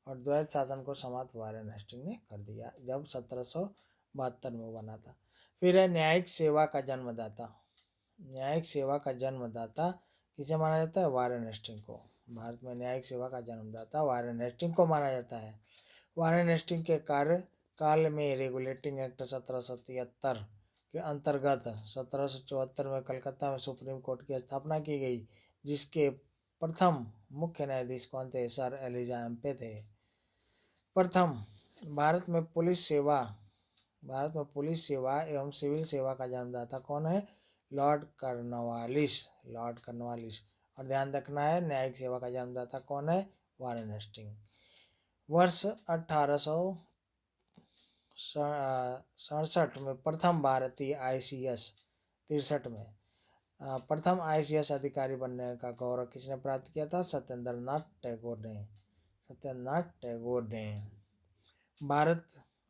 और द्वैध शासन को समाप्त वारेन हेस्टिंग ने कर दिया जब 1772 में बना था। फिर है न्यायिक सेवा का जन्मदाता। न्यायिक सेवा का जन्मदाता किसे माना जाता है? वारेन हेस्टिंग को। भारत में न्यायिक सेवा का जन्मदाता वारेन हेस्टिंग को माना जाता है। वारेन हेस्टिंग के कार्यकाल में रेगुलेटिंग एक्ट 1773 के अंतर्गत 1774 में कलकत्ता में सुप्रीम कोर्ट की स्थापना की गई, जिसके प्रथम मुख्य न्यायाधीश कौन थे? सर एलिजा एम्पे थे। प्रथम भारत में पुलिस सेवा एवं सिविल सेवा का जन्मदाता कौन है? Lord Cornwallis. Lord Cornwallis. और ध्यान रखना है, न्यायिक सेवा का जन्मदाता कौन है? Warren Hasting. वर्ष 1867 में प्रथम भारतीय ICS 63 में प्रथम ICS अधिकारी बनने का गौरव किसने प्राप्त किया था? सत्येंद्रनाथ टैगोर ने। सत्येंद्रनाथ टैगोर ने।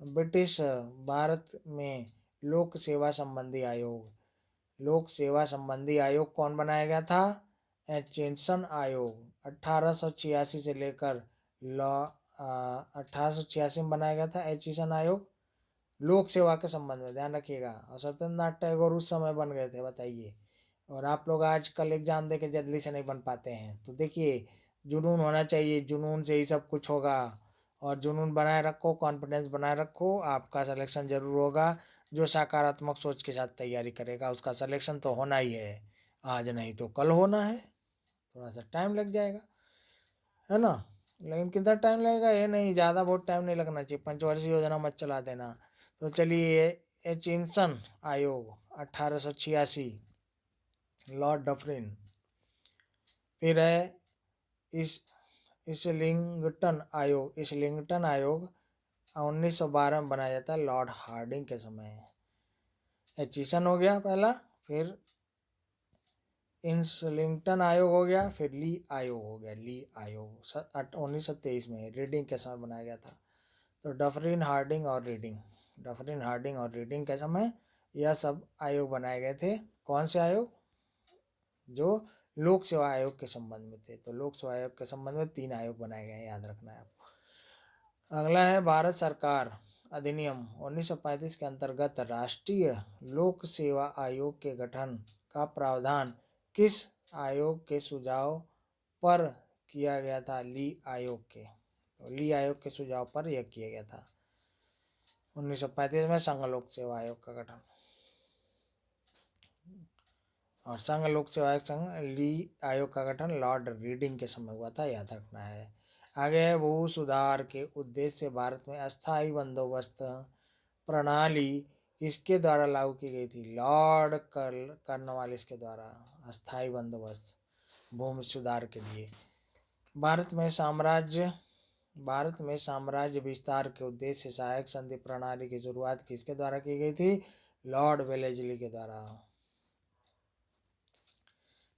ब्रिटिश भारत में लोक सेवा संबंधी आयोग कौन बनाया गया था? एचिंसन आयोग। 1886 से लेकर 1886 में बनाया गया था एचिंसन आयोग, लोक सेवा के संबंध में, ध्यान रखिएगा। और सत्येंद्रनाथ टैगोर उस समय बन गए थे, बताइए। और आप लोग आजकल एग्जाम दे के जल्दी से नहीं बन पाते हैं, तो देखिए, जुनून होना चाहिए, जुनून से ही सब कुछ होगा। और जुनून बनाए रखो, कॉन्फिडेंस बनाए रखो, आपका सिलेक्शन जरूर होगा। जो सकारात्मक सोच के साथ तैयारी करेगा उसका सिलेक्शन तो होना ही है, आज नहीं तो कल होना है। थोड़ा सा टाइम लग जाएगा, है ना, लेकिन कितना टाइम लगेगा ये नहीं, ज़्यादा बहुत टाइम नहीं लगना चाहिए। पंचवर्षीय योजना मत चला देना। तो चलिए, एचिंसन आयोग 1886, लॉर्ड डफरिन। फिर है इस्लिंगटन आयोग 1912 में बनाया जाता है लॉर्ड हार्डिंग के समय। एचिंसन हो गया पहला, फिर इस्लिंगटन आयोग हो गया, फिर ली आयोग हो गया। ली आयोग 1923 में रीडिंग के समय बनाया गया था। तो डफरिन हार्डिंग और रीडिंग के समय यह सब आयोग बनाए गए थे। कौन से आयोग? जो लोक सेवा आयोग के संबंध में थे। तो लोक सेवा आयोग के संबंध में 3 आयोग बनाए गए हैं, याद रखना है आपको। अगला है भारत सरकार अधिनियम 1935 के अंतर्गत राष्ट्रीय लोक सेवा आयोग के गठन का प्रावधान किस आयोग के सुझाव पर किया गया था? ली आयोग के। तो ली आयोग के सुझाव पर यह किया गया था 1935 में संघ लोक सेवा आयोग का गठन। और संघ लोक सेवा आयोग ली आयोग का गठन लॉर्ड रीडिंग के समय हुआ था, याद रखना है। आगे है भू सुधार के उद्देश्य से भारत में अस्थायी बंदोबस्त प्रणाली किसके द्वारा लागू की गई थी? लॉर्ड कॉर्नवालिस के द्वारा। अस्थायी बंदोबस्त भूमि सुधार के लिए। भारत में साम्राज्य विस्तार के उद्देश्य से सहायक संधि प्रणाली की शुरुआत किसके द्वारा की गई थी? लॉर्ड वेलेस्ली के द्वारा।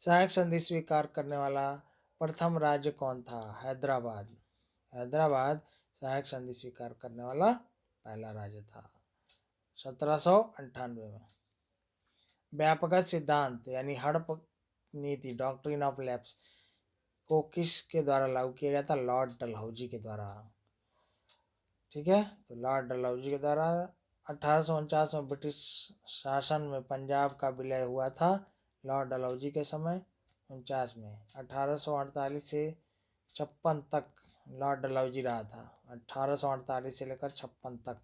सहायक संधि स्वीकार करने वाला प्रथम राज्य कौन था? हैदराबाद। हैदराबाद सहायक संधि स्वीकार करने वाला पहला राज्य था 1798 में। व्यापक सिद्धांत यानी हड़प नीति, डॉक्ट्रिन ऑफ लैप्स, को किसके द्वारा लागू किया गया था? लॉर्ड डलहौजी के द्वारा। ठीक है, तो लॉर्ड डलहौजी के द्वारा। 1849 में ब्रिटिश शासन में पंजाब का विलय हुआ था लॉर्ड डलहौजी के समय 49 में। 1848 से 56 तक लॉर्ड डलहौजी रहा था। 1848 से लेकर 56 तक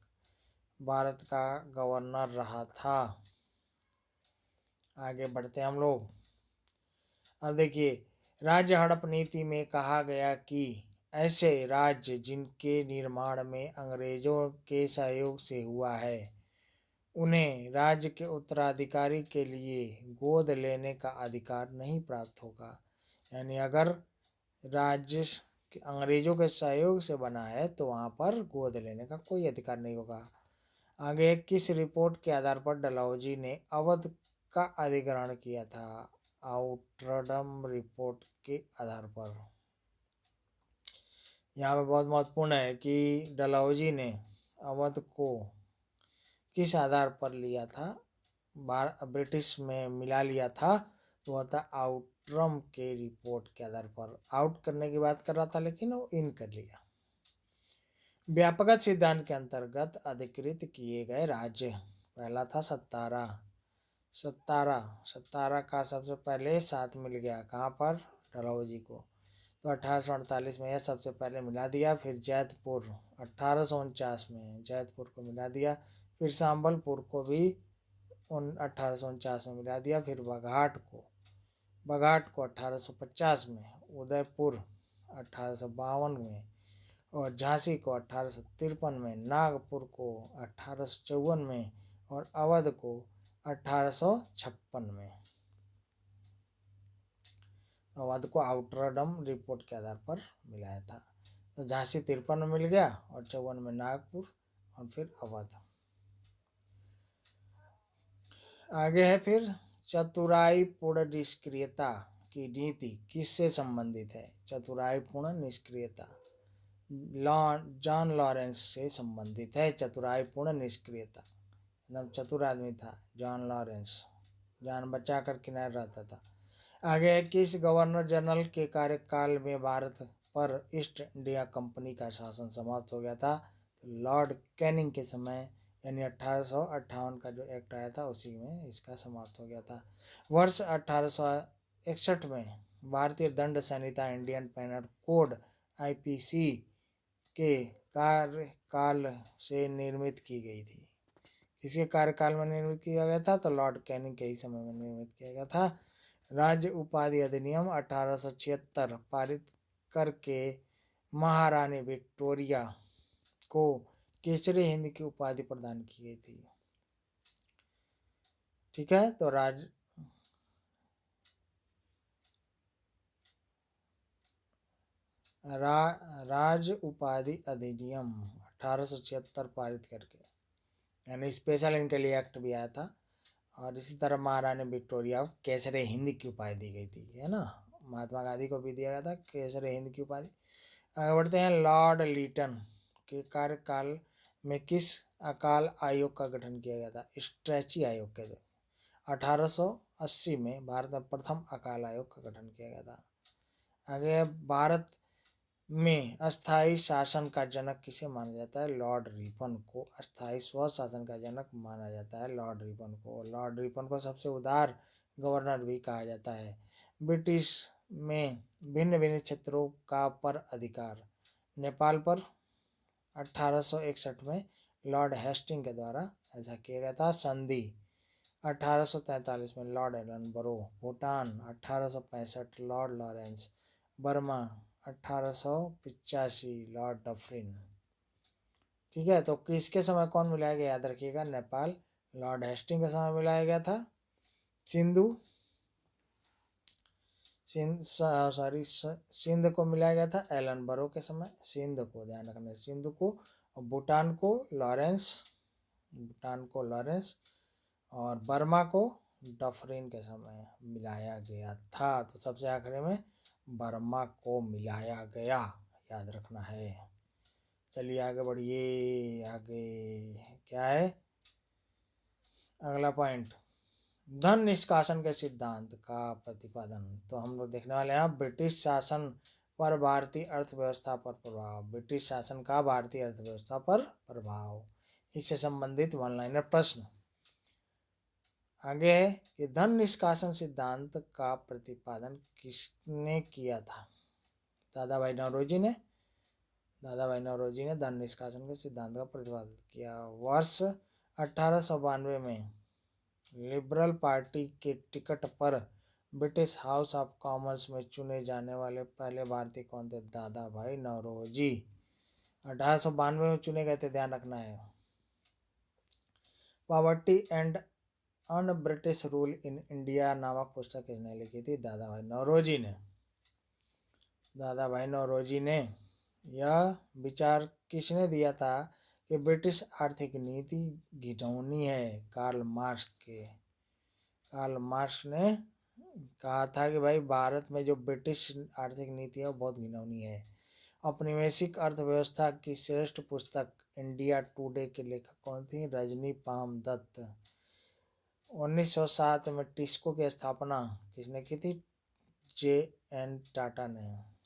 भारत का गवर्नर रहा था। आगे बढ़ते हैं हम लोग। अब देखिए, राज्य हड़प नीति में कहा गया कि ऐसे राज्य जिनके निर्माण में अंग्रेजों के सहयोग से हुआ है उन्हें राज्य के उत्तराधिकारी के लिए गोद लेने का अधिकार नहीं प्राप्त होगा। यानी अगर राज्य अंग्रेजों के सहयोग से बना है तो वहाँ पर गोद लेने का कोई अधिकार नहीं होगा। आगे, किस रिपोर्ट के आधार पर डलहौजी ने अवध का अधिग्रहण किया था? आउटरडम रिपोर्ट के आधार पर। यहाँ पे बहुत महत्वपूर्ण है कि डलहौजी ने अवध को किस आधार पर लिया था, ब्रिटिश में मिला लिया था, तो वह था आउटरम के रिपोर्ट के आधार पर। आउट करने की बात कर रहा था लेकिन वो इन कर लिया। व्यापक सिद्धांत के अंतर्गत अधिकृत किए गए राज्य, पहला था सत्तारा। सत्तारा का सबसे पहले साथ मिल गया, कहाँ पर? डलहौजी को। तो 1848 में यह सबसे पहले मिला दिया। फिर जैतपुर 1849 में जैतपुर को मिला दिया। फिर संबलपुर को भी 1849 में मिला दिया। फिर बघाट को 1850 में, उदयपुर 1852 में, और झांसी को 1853 में, नागपुर को 1854 में और अवध को 1856 में। अवध को आउटरडम रिपोर्ट के आधार पर मिलाया था। तो झांसी 53 में मिल गया और 54 में नागपुर और फिर अवध। आगे है फिर, चतुराईपूर्ण निष्क्रियता की नीति किससे संबंधित है? चतुराईपूर्ण निष्क्रियता जॉन लॉरेंस से संबंधित है। चतुराईपूर्ण निष्क्रियता, एकदम चतुर आदमी था जॉन लॉरेंस, जान बचा कर किनारे रहता था। आगे, किस गवर्नर जनरल के कार्यकाल में भारत पर ईस्ट इंडिया कंपनी का शासन समाप्त हो गया था? तो लॉर्ड कैनिंग के समय, यानी 1858 का जो एक्ट आया था उसी में इसका समाप्त हो गया था। वर्ष 1861 में भारतीय दंड संहिता इंडियन पेनल कोड IPC के कार्यकाल से निर्मित की गई थी। किसके कार्यकाल में निर्मित किया गया था? तो लॉर्ड कैनिंग के ही समय में निर्मित किया गया था। राज्य उपाधि अधिनियम 1876 पारित करके महारानी विक्टोरिया को केसरी हिंद की उपाधि प्रदान की गई थी। ठीक है, तो राज उपाधि अधिनियम 1876 पारित करके, यानी स्पेशल इनके लिए एक्ट भी आया था। और इसी तरह महारानी विक्टोरिया को केसरी हिंद की उपाधि दी गई थी, है ना। महात्मा गांधी को भी दिया गया था केसरी हिंद की उपाधि। आगे बढ़ते हैं। लॉर्ड लीटन के कार्यकाल में किस अकाल आयोग का गठन किया गया था? स्ट्रेची आयोग के द्वारा 1880 में भारत में प्रथम अकाल आयोग का गठन किया गया था। आगे, भारत में अस्थाई शासन का जनक किसे माना जाता है? लॉर्ड रिपन को अस्थाई स्वशासन का जनक माना जाता है, लॉर्ड रिपन को। लॉर्ड रिपन को सबसे उदार गवर्नर भी कहा जाता है। ब्रिटिश में भिन्न भिन्न क्षेत्रों का पर अधिकार, नेपाल पर 1861 में लॉर्ड हेस्टिंग के द्वारा ऐसा किया गया था। संधि 1843 में Lord Ellenborough. Bhutan 1865 Lord Lawrence. Burma 1885 Lord Dufferin. ठीक है, तो किसके समय कौन मिलाया गया? याद रखिएगा, नेपाल लॉर्ड हेस्टिंग के समय मिलाया गया था। सिंध को मिलाया गया था एलनबरो के समय, सिंध को ध्यान रखना, सिंध को। और भूटान को लॉरेंस और बर्मा को डफरिन के समय मिलाया गया था। तो सबसे आखिरी में बर्मा को मिलाया गया, याद रखना है। चलिए आगे बढ़िए। आगे क्या है? अगला पॉइंट, धन निष्कासन के सिद्धांत का प्रतिपादन। तो हम लोग देखने वाले हैं ब्रिटिश शासन पर भारतीय अर्थव्यवस्था पर प्रभाव। ब्रिटिश शासन का भारतीय अर्थव्यवस्था पर प्रभाव, इससे संबंधित वन लाइनर प्रश्न। आगे है कि धन निष्कासन सिद्धांत का प्रतिपादन किसने किया था? दादा भाई नौरोजी ने। दादा भाई नौरोजी ने धन निष्कासन के सिद्धांत का प्रतिपादन किया। वर्ष 1892 में लिबरल पार्टी के टिकट पर ब्रिटिश हाउस ऑफ कॉमन्स में चुने जाने वाले पहले भारतीय कौन थे? दादा भाई नौरोजी। 1892 में चुने गए थे, ध्यान रखना है। Poverty and un British rule in India नामक पुस्तक किसने लिखी थी? दादा भाई नौरोजी ने। दादा भाई नौरोजी ने। यह विचार किसने दिया था कि ब्रिटिश आर्थिक नीति घिनौनी है? कार्ल मार्क्स ने कहा था कि भाई भारत में जो ब्रिटिश आर्थिक नीति है वो बहुत घिनौनी है। औपनिवेशिक अर्थव्यवस्था की श्रेष्ठ पुस्तक इंडिया टुडे के लेखक कौन थी? रजनी पाम दत्त। 1907 में टिस्को की स्थापना किसने की थी? J.N. टाटा ने।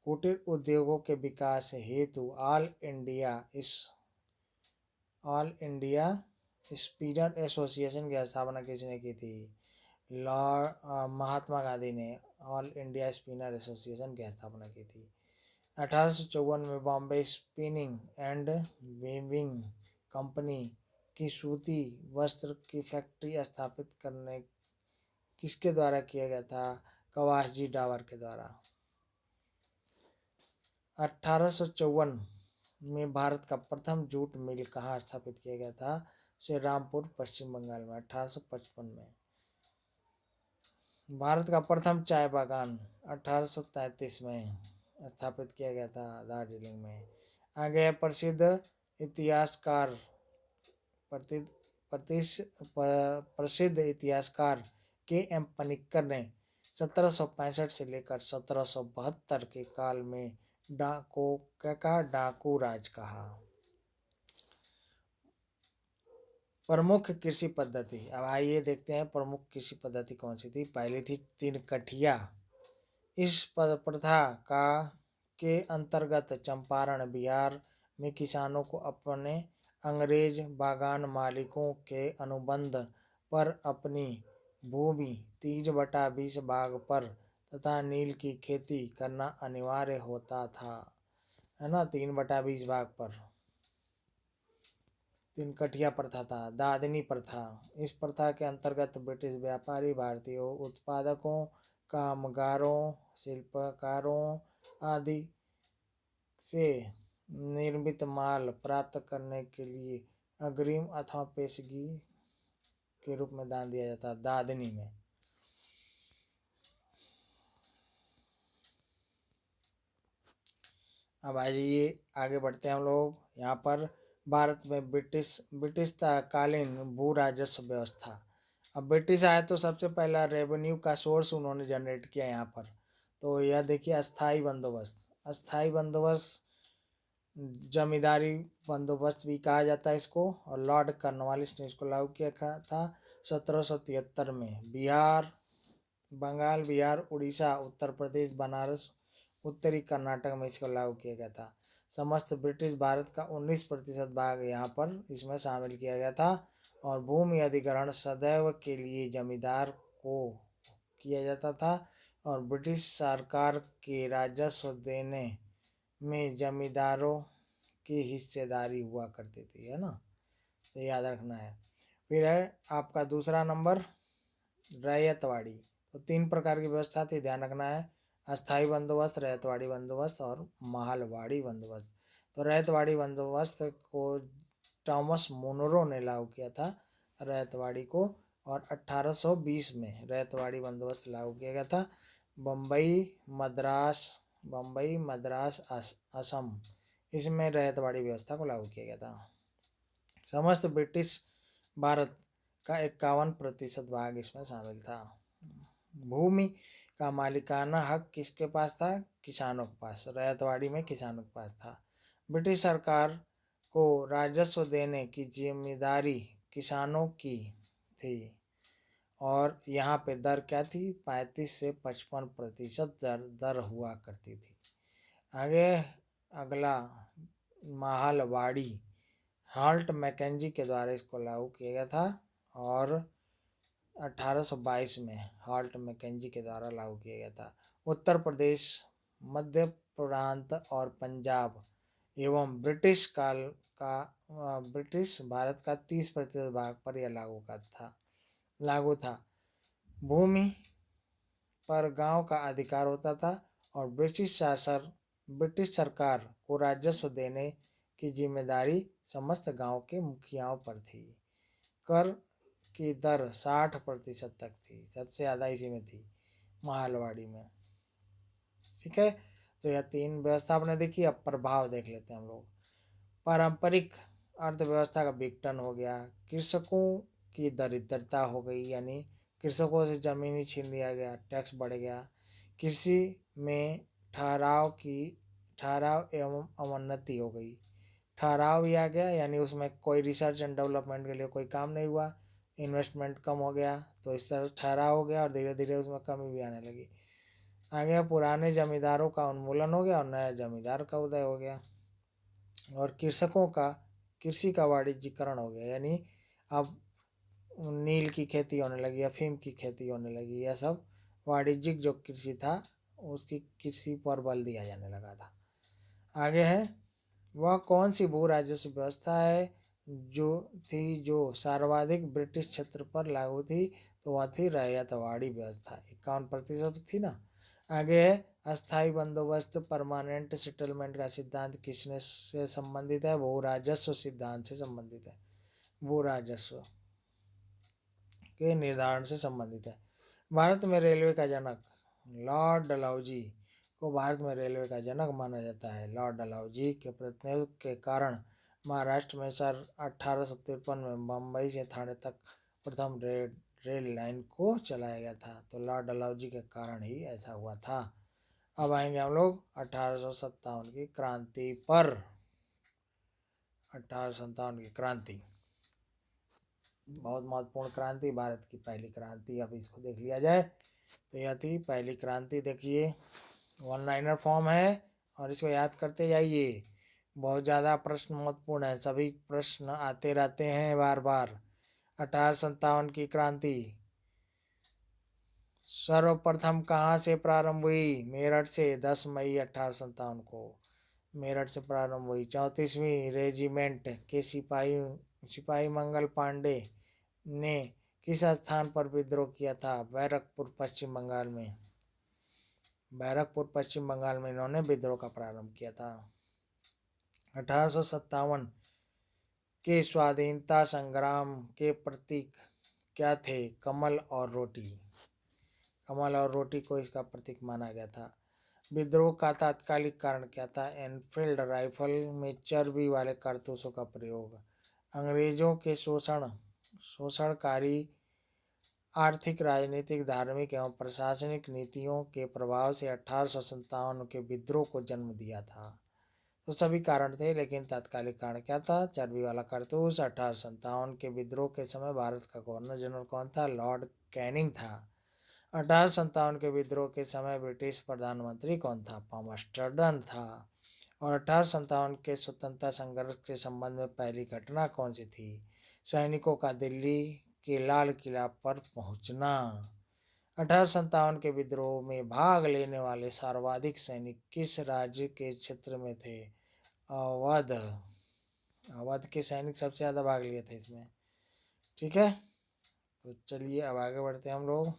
कुटीर उद्योगों के विकास हेतु ऑल इंडिया स्पिनर एसोसिएशन की स्थापना किसने की थी? महात्मा गांधी ने ऑल इंडिया स्पिनर एसोसिएशन की स्थापना की थी। 1854 में Bombay spinning and weaving company की सूती वस्त्र की फैक्ट्री स्थापित करने किसके द्वारा किया गया था? कवासजी डावर के द्वारा। 1854 में भारत का प्रथम जूट मिल कहाँ स्थापित किया गया था? श्री रामपुर, पश्चिम बंगाल में। 1855 में भारत का प्रथम चाय बागान 1833 में स्थापित किया गया था, दार्जिलिंग में। आगे प्रसिद्ध इतिहासकार प्रसिद्ध इतिहासकार K.M. पनिक्कर ने 1765 से लेकर 1772 के काल में डाकू राज कहा। प्रमुख कृषि पद्धति। अब आइए देखते हैं प्रमुख कृषि पद्धति कौन सी थी। पहली थी तीन कठिया। इस प्रथा के अंतर्गत चंपारण बिहार में किसानों को अपने अंग्रेज बागान मालिकों के अनुबंध पर अपनी भूमि 3/20 भाग पर तथा नील की खेती करना अनिवार्य होता था, है ना। 3/20 भाग पर। तीन कठिया प्रथा था। दादनी प्रथा। इस प्रथा के अंतर्गत ब्रिटिश व्यापारी भारतीय उत्पादकों, कामगारों, शिल्पकारों आदि से निर्मित माल प्राप्त करने के लिए अग्रिम अथवा पेशगी के रूप में दान दिया जाता। दादनी में। अब आइए आगे बढ़ते हैं हम लोग। यहाँ पर भारत में ब्रिटिश कालीन भू राजस्व व्यवस्था। अब ब्रिटिश आए तो सबसे पहला रेवेन्यू का सोर्स उन्होंने जनरेट किया यहाँ पर। तो यह देखिए अस्थाई बंदोबस्त जमींदारी बंदोबस्त भी कहा जाता है इसको। और लॉर्ड कॉर्नवालिस ने इसको लागू किया था 1773 में। बंगाल, बिहार, उड़ीसा, उत्तर प्रदेश, बनारस, उत्तरी कर्नाटक में इसको लागू किया गया था। समस्त ब्रिटिश भारत का 19% भाग यहाँ पर इसमें शामिल किया गया था। और भूमि अधिग्रहण सदैव के लिए जमींदार को किया जाता था। और ब्रिटिश सरकार के राजस्व देने में जमींदारों की हिस्सेदारी हुआ करती थी, है ना। तो याद रखना है। फिर है आपका दूसरा नंबर रैयतवाड़ी। तो 3 प्रकार की व्यवस्था थी, ध्यान रखना है। अस्थाई बंदोबस्त, रैयतवाड़ी बंदोबस्त और महलवाड़ी बंदोबस्त। तो रैयतवाड़ी बंदोबस्त को थॉमस मुनरो ने लागू किया था रैयतवाड़ी को। और 1820 में रैयतवाड़ी बंदोबस्त लागू किया गया था। बम्बई, मद्रास, असम, इसमें रैयतवाड़ी व्यवस्था को लागू किया गया था। समस्त ब्रिटिश भारत का 51% भाग इसमें शामिल था। भूमि का मालिकाना हक किसके पास था? किसानों के पास। रैयतवाड़ी में किसानों के पास था। ब्रिटिश सरकार को राजस्व देने की जिम्मेदारी किसानों की थी। और यहाँ पे दर क्या थी? 35 से 55% दर हुआ करती थी। आगे अगला महलवाड़ी। हाल्ट मैकेंजी के द्वारा इसको लागू किया गया था। और 1822 में हाल्ट मैकेंजी के द्वारा लागू किया गया था। उत्तर प्रदेश, मध्य प्रांत और पंजाब एवं ब्रिटिश भारत का 30% भाग पर यह लागू था। भूमि पर गांव का अधिकार होता था और ब्रिटिश सरकार को राजस्व देने की जिम्मेदारी समस्त गांव के मुखियाओं पर थी। कर की दर 60% तक थी, सबसे ज़्यादा इसी में थी, मालवाड़ी में। ठीक है, तो यह 3 व्यवस्था आपने देखी। अब प्रभाव देख लेते हैं हम लोग। पारंपरिक अर्थव्यवस्था का विघटन हो गया, कृषकों की दरिद्रता हो गई, यानी कृषकों से जमीन ही छीन लिया गया, टैक्स बढ़ गया, कृषि में ठहराव एवं अवनति हो गई। ठहराव भी आ गया, यानी उसमें कोई रिसर्च एंड डेवलपमेंट के लिए कोई काम नहीं हुआ, इन्वेस्टमेंट कम हो गया, तो इस तरह ठहराव हो गया और धीरे धीरे उसमें कमी भी आने लगी। आ गया पुराने जमींदारों का उन्मूलन हो गया और नया जमींदार का उदय हो गया। और कृषि का वाणिज्यीकरण हो गया, यानी अब नील की खेती होने लगी, अफीम की खेती होने लगी। यह सब वाणिज्यिक जो कृषि था उसकी कृषि पर बल दिया जाने लगा था। आगे है, वह कौन सी भू राजस्व व्यवस्था है जो सर्वाधिक ब्रिटिश क्षेत्र पर लागू थी? तो वह थी रैयतवाड़ी व्यवस्था, 51% थी ना। आगे है, अस्थाई बंदोबस्त परमानेंट सेटलमेंट का सिद्धांत किसने से संबंधित है? भू राजस्व सिद्धांत से संबंधित है, भू राजस्व के निर्धारण से संबंधित है। भारत में रेलवे का जनक लॉर्ड डलहौजी को भारत में रेलवे का जनक माना जाता है। लॉर्ड डलहौजी के प्रतिनिधित्व के कारण महाराष्ट्र में सन 1853 में बम्बई से थाने तक प्रथम रेल लाइन को चलाया गया था। तो लॉर्ड डलहौजी के कारण ही ऐसा हुआ था। अब आएंगे हम लोग 1857 की क्रांति पर। 1857 की क्रांति बहुत महत्वपूर्ण क्रांति, भारत की पहली क्रांति। अब इसको देख लिया जाए तो यह थी पहली क्रांति। देखिए, 1 लाइनर फॉर्म है और इसको याद करते जाइए। बहुत ज़्यादा प्रश्न महत्वपूर्ण है, सभी प्रश्न आते रहते हैं बार बार। 1857 की क्रांति सर्वप्रथम कहाँ से प्रारंभ हुई? मेरठ से, 10 मई 1857 को मेरठ से प्रारंभ हुई। 34वीं रेजिमेंट के सिपाही मंगल पांडे ने किस स्थान पर विद्रोह किया था? बैरकपुर, पश्चिम बंगाल में। बैरकपुर पश्चिम बंगाल में इन्होंने विद्रोह का प्रारंभ किया था। 1857 के स्वाधीनता संग्राम के प्रतीक क्या थे? कमल और रोटी। कमल और रोटी को इसका प्रतीक माना गया था। विद्रोह का तात्कालिक कारण क्या था? एनफील्ड राइफल में चर्बी वाले कारतूसों का प्रयोग। अंग्रेजों के शोषणकारी आर्थिक, राजनीतिक, धार्मिक एवं प्रशासनिक नीतियों के प्रभाव से 1857 के विद्रोह को जन्म दिया था। तो सभी कारण थे, लेकिन तात्कालिक कारण क्या था? चर्बी वाला कारतूस। 1857 के विद्रोह के समय भारत का गवर्नर जनरल कौन था? लॉर्ड कैनिंग था। 1857 के विद्रोह के समय ब्रिटिश प्रधानमंत्री कौन था? पामस्टरडन था। और 1857 के स्वतंत्रता संघर्ष के संबंध में पहली घटना कौन सी थी? सैनिकों का दिल्ली के लाल किला पर पहुंचना। 1857 के विद्रोह में भाग लेने वाले सर्वाधिक सैनिक किस राज्य के क्षेत्र में थे? अवध। अवध के सैनिक सबसे ज़्यादा भाग लिए थे इसमें। ठीक है, तो चलिए अब आगे बढ़ते हैं हम लोग।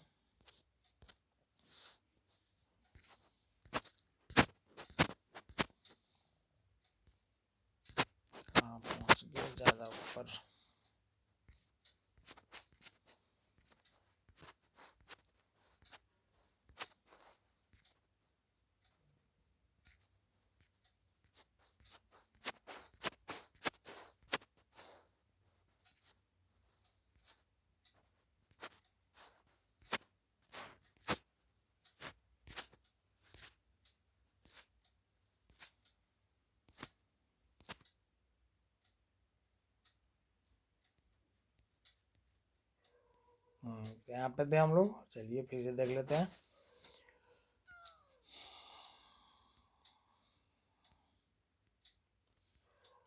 पहुँच गए ज़्यादा ऊपर। यहाँ पे थे हम लोग, चलिए फिर से देख लेते हैं।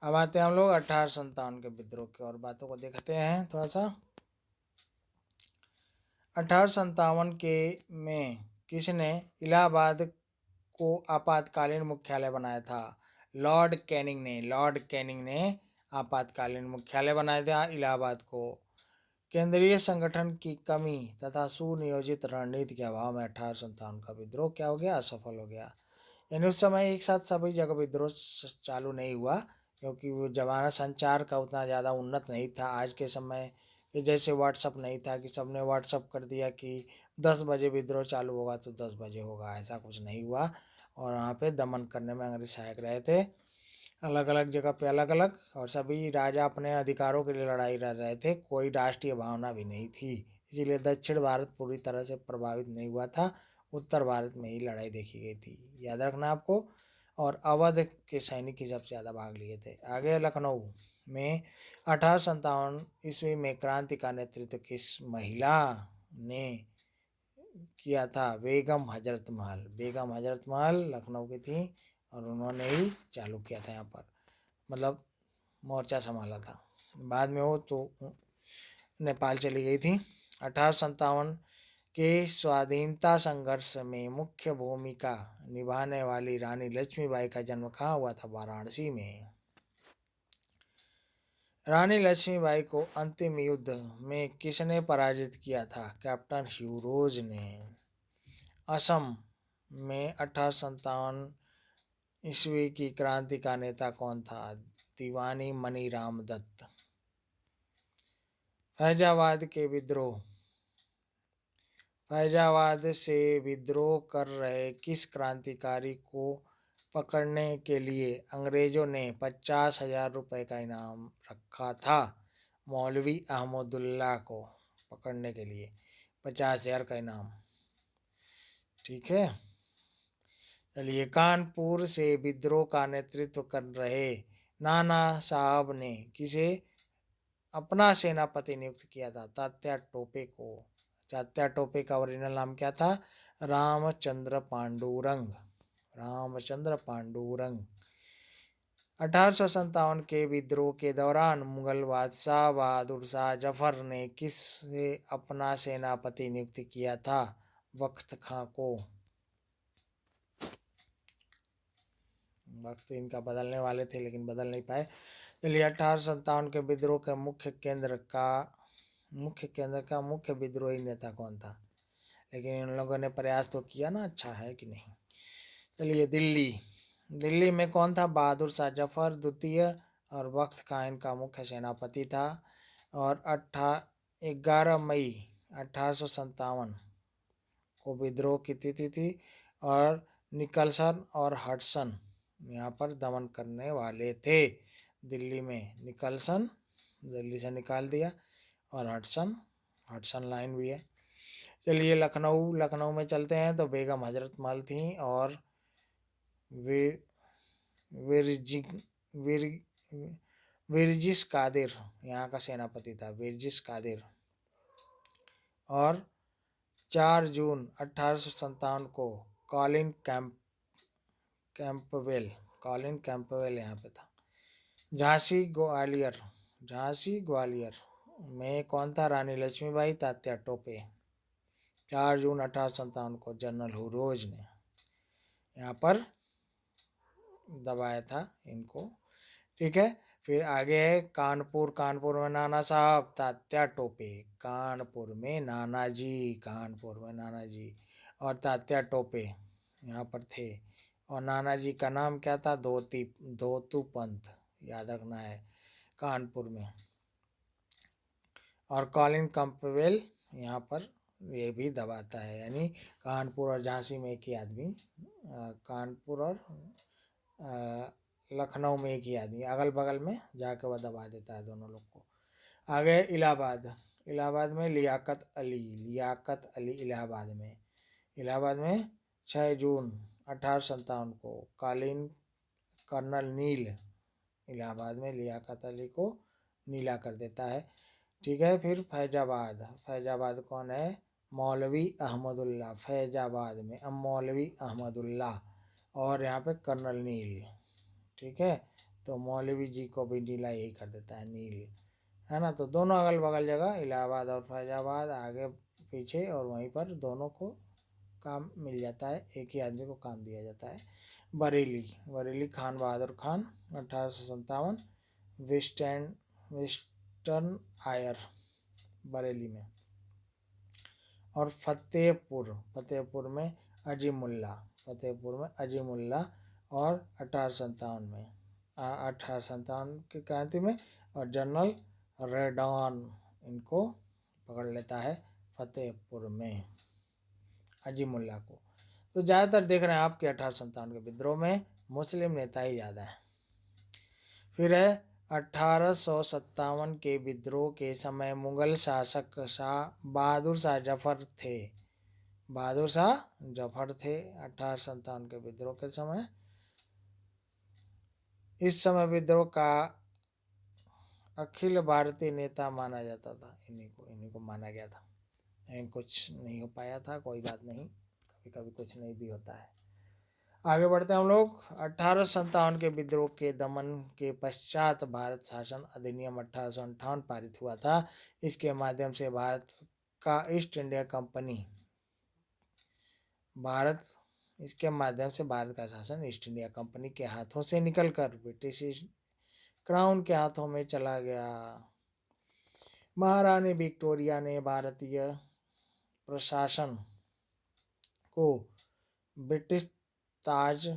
अब आते हैं हम लोग 1857 के विद्रोह की और बातों को देखते हैं थोड़ा सा। 1857 के में किसने इलाहाबाद को आपातकालीन मुख्यालय बनाया था। लॉर्ड कैनिंग ने आपातकालीन मुख्यालय बनाया था इलाहाबाद को। केंद्रीय संगठन की कमी तथा सुनियोजित रणनीति के अभाव में 1857 का विद्रोह क्या हो गया, असफल हो गया। यानी उस समय एक साथ सभी जगह विद्रोह चालू नहीं हुआ, क्योंकि वो जमाना संचार का उतना ज़्यादा उन्नत नहीं था। आज के समय कि जैसे व्हाट्सअप नहीं था कि सबने व्हाट्सअप कर दिया कि 10 बजे विद्रोह चालू होगा तो 10 बजे होगा, ऐसा कुछ नहीं हुआ। और वहाँ पे दमन करने में अंग्रेज सहायक रहे थे, अलग अलग जगह पे अलग अलग, और सभी राजा अपने अधिकारों के लिए लड़ाई लड़ रहे थे, कोई राष्ट्रीय भावना भी नहीं थी। इसीलिए दक्षिण भारत पूरी तरह से प्रभावित नहीं हुआ था, उत्तर भारत में ही लड़ाई देखी गई थी, याद रखना आपको। और अवध के सैनिक ही सबसे ज़्यादा भाग लिए थे। आगे लखनऊ में 1857 ईस्वी में क्रांति का नेतृत्व किस महिला ने किया था? बेगम हजरत महल। बेगम हजरत महल लखनऊ की थी और उन्होंने ही चालू किया था यहाँ पर, मतलब मोर्चा संभाला था। बाद में वो तो नेपाल चली गई थी। 1857 के स्वाधीनता संघर्ष में मुख्य भूमिका निभाने वाली रानी लक्ष्मीबाई का जन्म कहाँ हुआ था? वाराणसी में। रानी लक्ष्मीबाई को अंतिम युद्ध में किसने पराजित किया था? कैप्टन ह्यू रोज ने। असम में 1857 ईस्वी की क्रांति का नेता कौन था? दीवानी मनी राम दत्त। फैजाबाद के विद्रोह। फैजाबाद से विद्रोह कर रहे किस क्रांतिकारी को पकड़ने के लिए अंग्रेजों ने 50,000 रुपये का इनाम रखा था? मौलवी अहमदुल्ला को पकड़ने के लिए 50,000 का इनाम। ठीक है, चलिए। कानपुर से विद्रोह का नेतृत्व कर रहे नाना साहब ने किसे अपना सेनापति नियुक्त किया था? तात्या टोपे को। तात्या टोपे का ओरिजिनल नाम क्या था? रामचंद्र पांडुरंग। रामचंद्र पांडुरंग। 1857 के विद्रोह के दौरान मुगल बादशाह बहादुर शाह जफर ने किससे अपना सेनापति नियुक्त किया था? बख्त खां को। वक्त इनका बदलने वाले थे लेकिन बदल नहीं पाए। चलिए, 1857 के विद्रोह के मुख्य केंद्र का मुख्य विद्रोही नेता कौन था? लेकिन इन लोगों ने प्रयास तो किया ना, अच्छा है कि नहीं। चलिए, दिल्ली में कौन था? बहादुर शाह जफर द्वितीय और बख्त खां इनका मुख्य सेनापति था। और 11 मई 1857 को विद्रोह की तिथि थी और निकलसन और हडसन यहाँ पर दमन करने वाले थे। दिल्ली में निकलसन दिल्ली से निकाल दिया और हडसन लाइन भी है। चलिए, लखनऊ में चलते हैं तो बेगम हजरत महल थी और विरजिस कादिर यहाँ का सेनापति था, विरजिस कादिर। और 4 जून 1857 को कॉलिन कैंपवेल यहाँ पे था। झांसी ग्वालियर में कौन था? रानी लक्ष्मीबाई, तात्या टोपे। 4 जून 1857 को जनरल हुरोज ने यहाँ पर दबाया था इनको। ठीक है, फिर आगे है कानपुर में नाना साहब, तात्या टोपे। कानपुर में नाना जी और तात्या टोपे यहाँ पर थे। और नाना जी का नाम क्या था? धोतू पंत, याद रखना है, कानपुर में। और कॉलिन कैंपबेल यहाँ पर ये भी दबाता है, यानी कानपुर और झांसी में एक ही आदमी, कानपुर और लखनऊ में एक ही आदमी, अगल बगल में जाके वह दबा देता है दोनों लोग को। आगे इलाहाबाद में लियाकत अली इलाहाबाद में 6 जून 1857 को कर्नल नील इलाहाबाद में लियाकत अली को नीला कर देता है। ठीक है, फिर फैजाबाद कौन है? मौलवी अहमदुल्ला। फैजाबाद में मौलवी अहमदुल्ला और यहाँ पे कर्नल नील। ठीक है, तो मौलवी जी को भी नीला यही कर देता है, नील, है ना। तो दोनों अगल बगल जगह इलाहाबाद और फैजाबाद, आगे पीछे, और वहीं पर दोनों को काम मिल जाता है, एक ही आदमी को काम दिया जाता है। बरेली खान बहादुर खान 1857, वेस्टर्न आयर बरेली में। और फतेहपुर में अजीमुल्ला और 1857 की क्रांति में। और जनरल रेडॉन इनको पकड़ लेता है फतेहपुर में, अजीमुल्ला को। तो ज़्यादातर देख रहे हैं आपके 1857 के विद्रोह में मुस्लिम नेता ही ज़्यादा हैं। फिर है 1857 के विद्रोह के समय मुगल शासक बहादुर शाह जफर थे। 1857 के विद्रोह के समय। इस समय विद्रोह का अखिल भारतीय नेता माना जाता था, इन्हीं को माना गया था, लेकिन कुछ नहीं हो पाया था। कोई बात नहीं, कभी कभी कुछ नहीं भी होता है। आगे बढ़ते हैं हम लोग। 1857 के विद्रोह के दमन के पश्चात भारत शासन अधिनियम 1858 पारित हुआ था। इसके माध्यम से भारत का ईस्ट इंडिया कंपनी भारत का शासन ईस्ट इंडिया कंपनी के हाथों से निकलकर ब्रिटिश क्राउन के हाथों में चला गया। महारानी विक्टोरिया ने भारतीय प्रशासन को ब्रिटिश ताज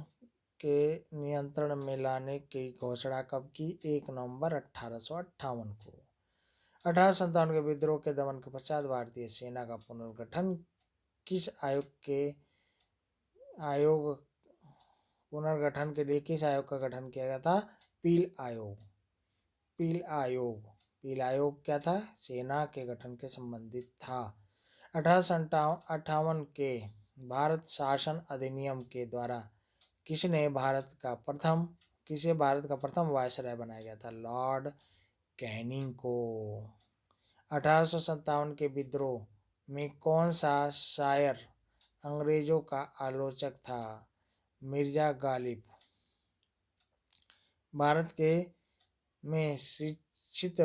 के नियंत्रण में लाने की घोषणा कब की? 1 नवंबर 1858 को। 1857 के विद्रोह के दमन के पश्चात भारतीय सेना का पुनर्गठन किस पुनर्गठन के लिए किस आयोग का गठन किया गया था? पील आयोग क्या था? सेना के गठन के संबंधित था। 1858 के भारत शासन अधिनियम के द्वारा किसे भारत का प्रथम वायसराय बनाया गया था? लॉर्ड कैनिंग को। 1857 के विद्रोह में कौन सा शायर अंग्रेजों का आलोचक था? मिर्जा गालिब। भारत के में शिक्षित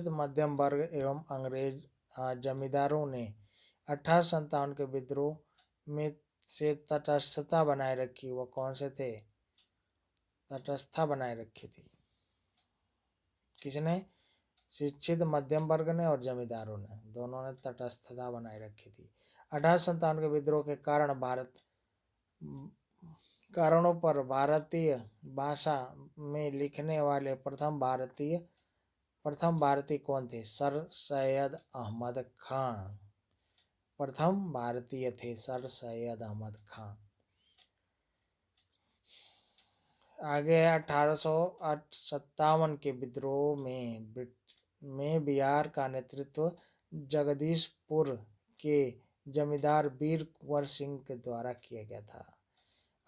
मध्यम वर्ग एवं अंग्रेज जमींदारों ने 1857 के विद्रोह में से तटस्थता बनाए रखी। वो कौन से थे? तटस्थता बनाए रखी थी। किसने? शिक्षित मध्यम वर्ग ने और जमींदारों ने, दोनों ने तटस्थता बनाए रखी थी। 1857 के विद्रोह के कारणों पर भारतीय भाषा में लिखने वाले प्रथम भारतीय कौन थे? सर सैयद अहमद खां। प्रथम भारतीय थे सर सैयद अहमद खां। आगे 1857 के विद्रोह में बिहार का नेतृत्व जगदीशपुर के जमींदार वीर कुंवर सिंह के द्वारा किया गया था।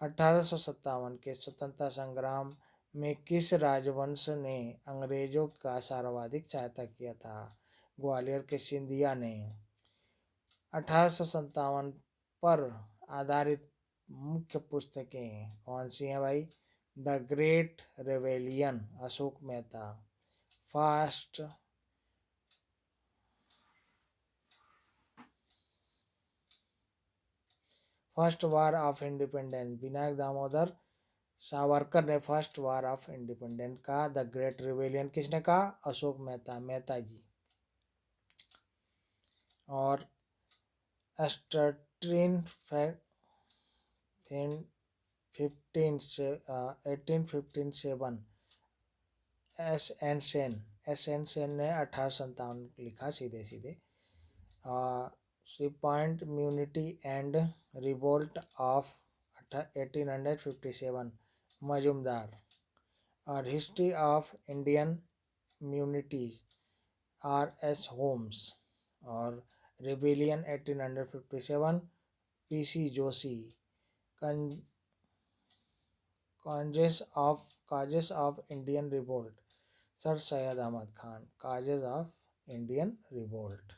1857 के स्वतंत्रता संग्राम में किस राजवंश ने अंग्रेजों का सर्वाधिक सहायता किया था? ग्वालियर के सिंधिया ने। 1857 पर आधारित मुख्य पुस्तकें कौन सी हैं भाई? The great rebellion Ashok Mehta, first war of independence Vinayak Damodar Savarkar ने फर्स्ट वार ऑफ इंडिपेंडेंस का। द ग्रेट रिवेलियन किसने कहा? अशोक मेहता जी। और 1857 एस एन सेन ने 1857 लिखा सीधे sepoy mutiny and revolt of 1857 Majumdar. और history of Indian mutinies R.S. Holmes. और rebellion 1857 P.C. Joshi. Causes of Indian revolt sir Syed Ahmad Khan. Causes of Indian revolt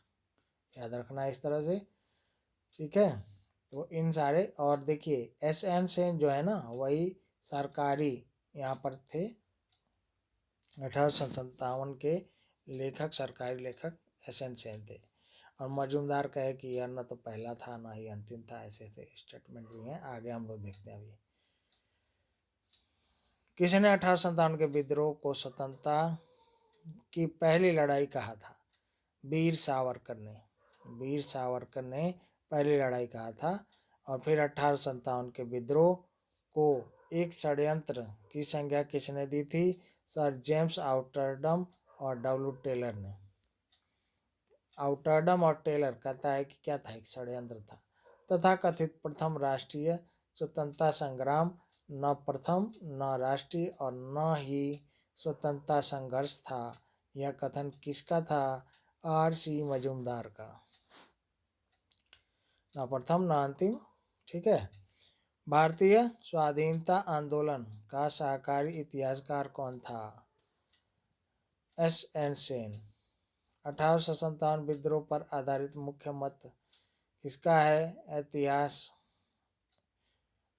याद रखना इस तरह से, ठीक है। तो इन सारे, और देखिए S.N. सेन जो है ना, वही सरकारी यहाँ पर थे। 1857 के लेखक, सरकारी लेखक S.N. सेन थे। और मजूमदार कहे कि यह न तो पहला था न ही अंतिम था। ऐसे ऐसे स्टेटमेंट भी हैं, आगे हम लोग देखते हैं। अभी किसने 1857 के विद्रोह को स्वतंत्रता की पहली लड़ाई कहा था? वीर सावरकर ने। वीर सावरकर ने पहली लड़ाई कहा था। और फिर 1857 के विद्रोह को एक षड्यंत्र की संज्ञा किसने दी थी? सर जेम्स आउटरडम और डब्ल्यू टेलर ने। आउटरडम और टेलर कहता है कि क्या था, एक षड्यंत्र था। तथा कथित प्रथम राष्ट्रीय स्वतंत्रता संग्राम न प्रथम, न राष्ट्रीय और न ही स्वतंत्रता संघर्ष था। यह कथन किसका था? R.C. मजूमदार का। न प्रथम न अंतिम, ठीक है। भारतीय स्वाधीनता आंदोलन का सहकारी इतिहासकार कौन था? S.N. सेन। 1857 विद्रोह पर आधारित मुख्य मत किसका है?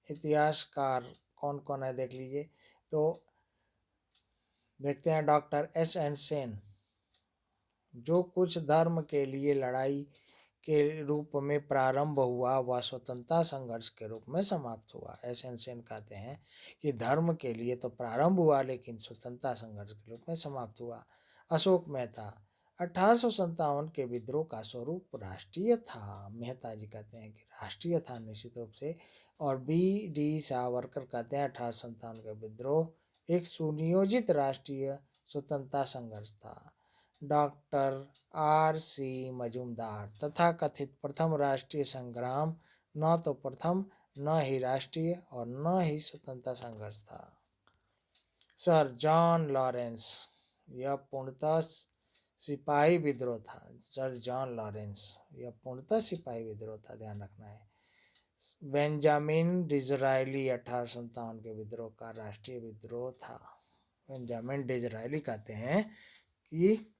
इतिहासकार कौन कौन है देख लीजिए। तो देखते हैं डॉक्टर S.N. सेन। जो कुछ धर्म के लिए लड़ाई के रूप में प्रारंभ हुआ वह स्वतंत्रता संघर्ष के रूप में समाप्त हुआ। S.N. सेन कहते हैं कि धर्म के लिए तो प्रारंभ हुआ लेकिन स्वतंत्रता संघर्ष के रूप में समाप्त हुआ। अशोक मेहता। 1857 के विद्रोह का स्वरूप राष्ट्रीय था। मेहता जी कहते हैं कि राष्ट्रीय था निश्चित रूप से। और B.D. सावरकर कहते हैं 1857 का विद्रोह एक सुनियोजित राष्ट्रीय स्वतंत्रता संघर्ष था। Doctor R.C. मजूमदार। तथा कथित प्रथम राष्ट्रीय संग्राम न तो प्रथम, न ही राष्ट्रीय और न ही स्वतंत्रता संघर्ष था। Sir John Lawrence. यह पूर्णतः सिपाही विद्रोह था। सर जॉन लॉरेंस, यह पूर्णतः सिपाही विद्रोह था, ध्यान रखना है। बेंजामिन डिज़रायली 1857 के विद्रोह का राष्ट्रीय विद्रोह था। बेंजामिन डिज़रायली कहते हैं कि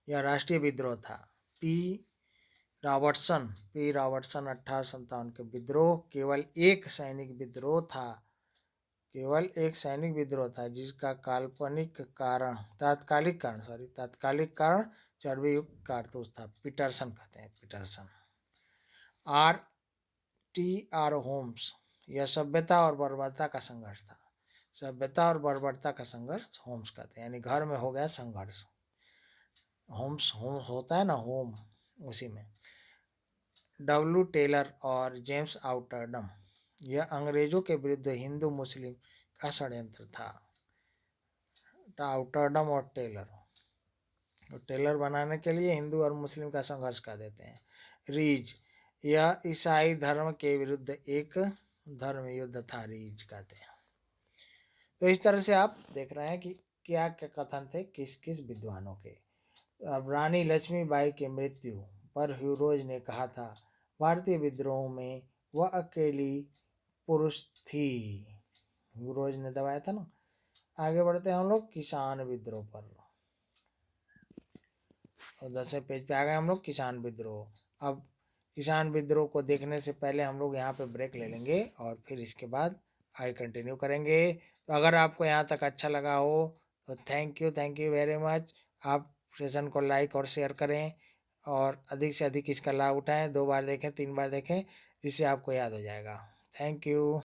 यह राष्ट्रीय विद्रोह था। पी रॉबर्टसन 1857 के विद्रोह केवल एक सैनिक विद्रोह था। केवल एक सैनिक विद्रोह था जिसका तात्कालिक कारण चर्बी युक्त कारतूस था। पीटरसन कहते हैं, पीटरसन। R.T.R. होम्स। यह सभ्यता और बर्बरता का संघर्ष था। सभ्यता और बर्बरता का संघर्ष होम्स कहते हैं, यानी घर में हो गया संघर्ष। होम्स होता है ना, होम, उसी में। डब्ल्यू टेलर और जेम्स आउटरडम। यह अंग्रेजों के विरुद्ध हिंदू मुस्लिम का षड्यंत्र था। आउटरडम और टेलर बनाने के लिए हिंदू और मुस्लिम का संघर्ष कर देते हैं। रीज। यह ईसाई धर्म के विरुद्ध एक धर्म युद्ध था, रीज कहते हैं। तो इस तरह से आप देख रहे हैं कि क्या क्या कथन थे किस किस विद्वानों के। अब रानी लक्ष्मीबाई की मृत्यु पर ह्यूरोज ने कहा था भारतीय विद्रोह में वह अकेली पुरुष थी। ह्यूरोज ने दबाया था ना। आगे बढ़ते हैं हम लोग किसान विद्रोह पर। और 10वें पेज पे आ गए हम लोग, किसान विद्रोह। अब किसान विद्रोह को देखने से पहले हम लोग यहाँ पे ब्रेक ले लेंगे और फिर इसके बाद आगे कंटिन्यू करेंगे। तो अगर आपको यहाँ तक अच्छा लगा हो तो थैंक यू वेरी मच। आप सेशन को लाइक और शेयर करें और अधिक से अधिक इसका लाभ उठाएं। 2 बार देखें, 3 बार देखें, जिससे आपको याद हो जाएगा। Thank you.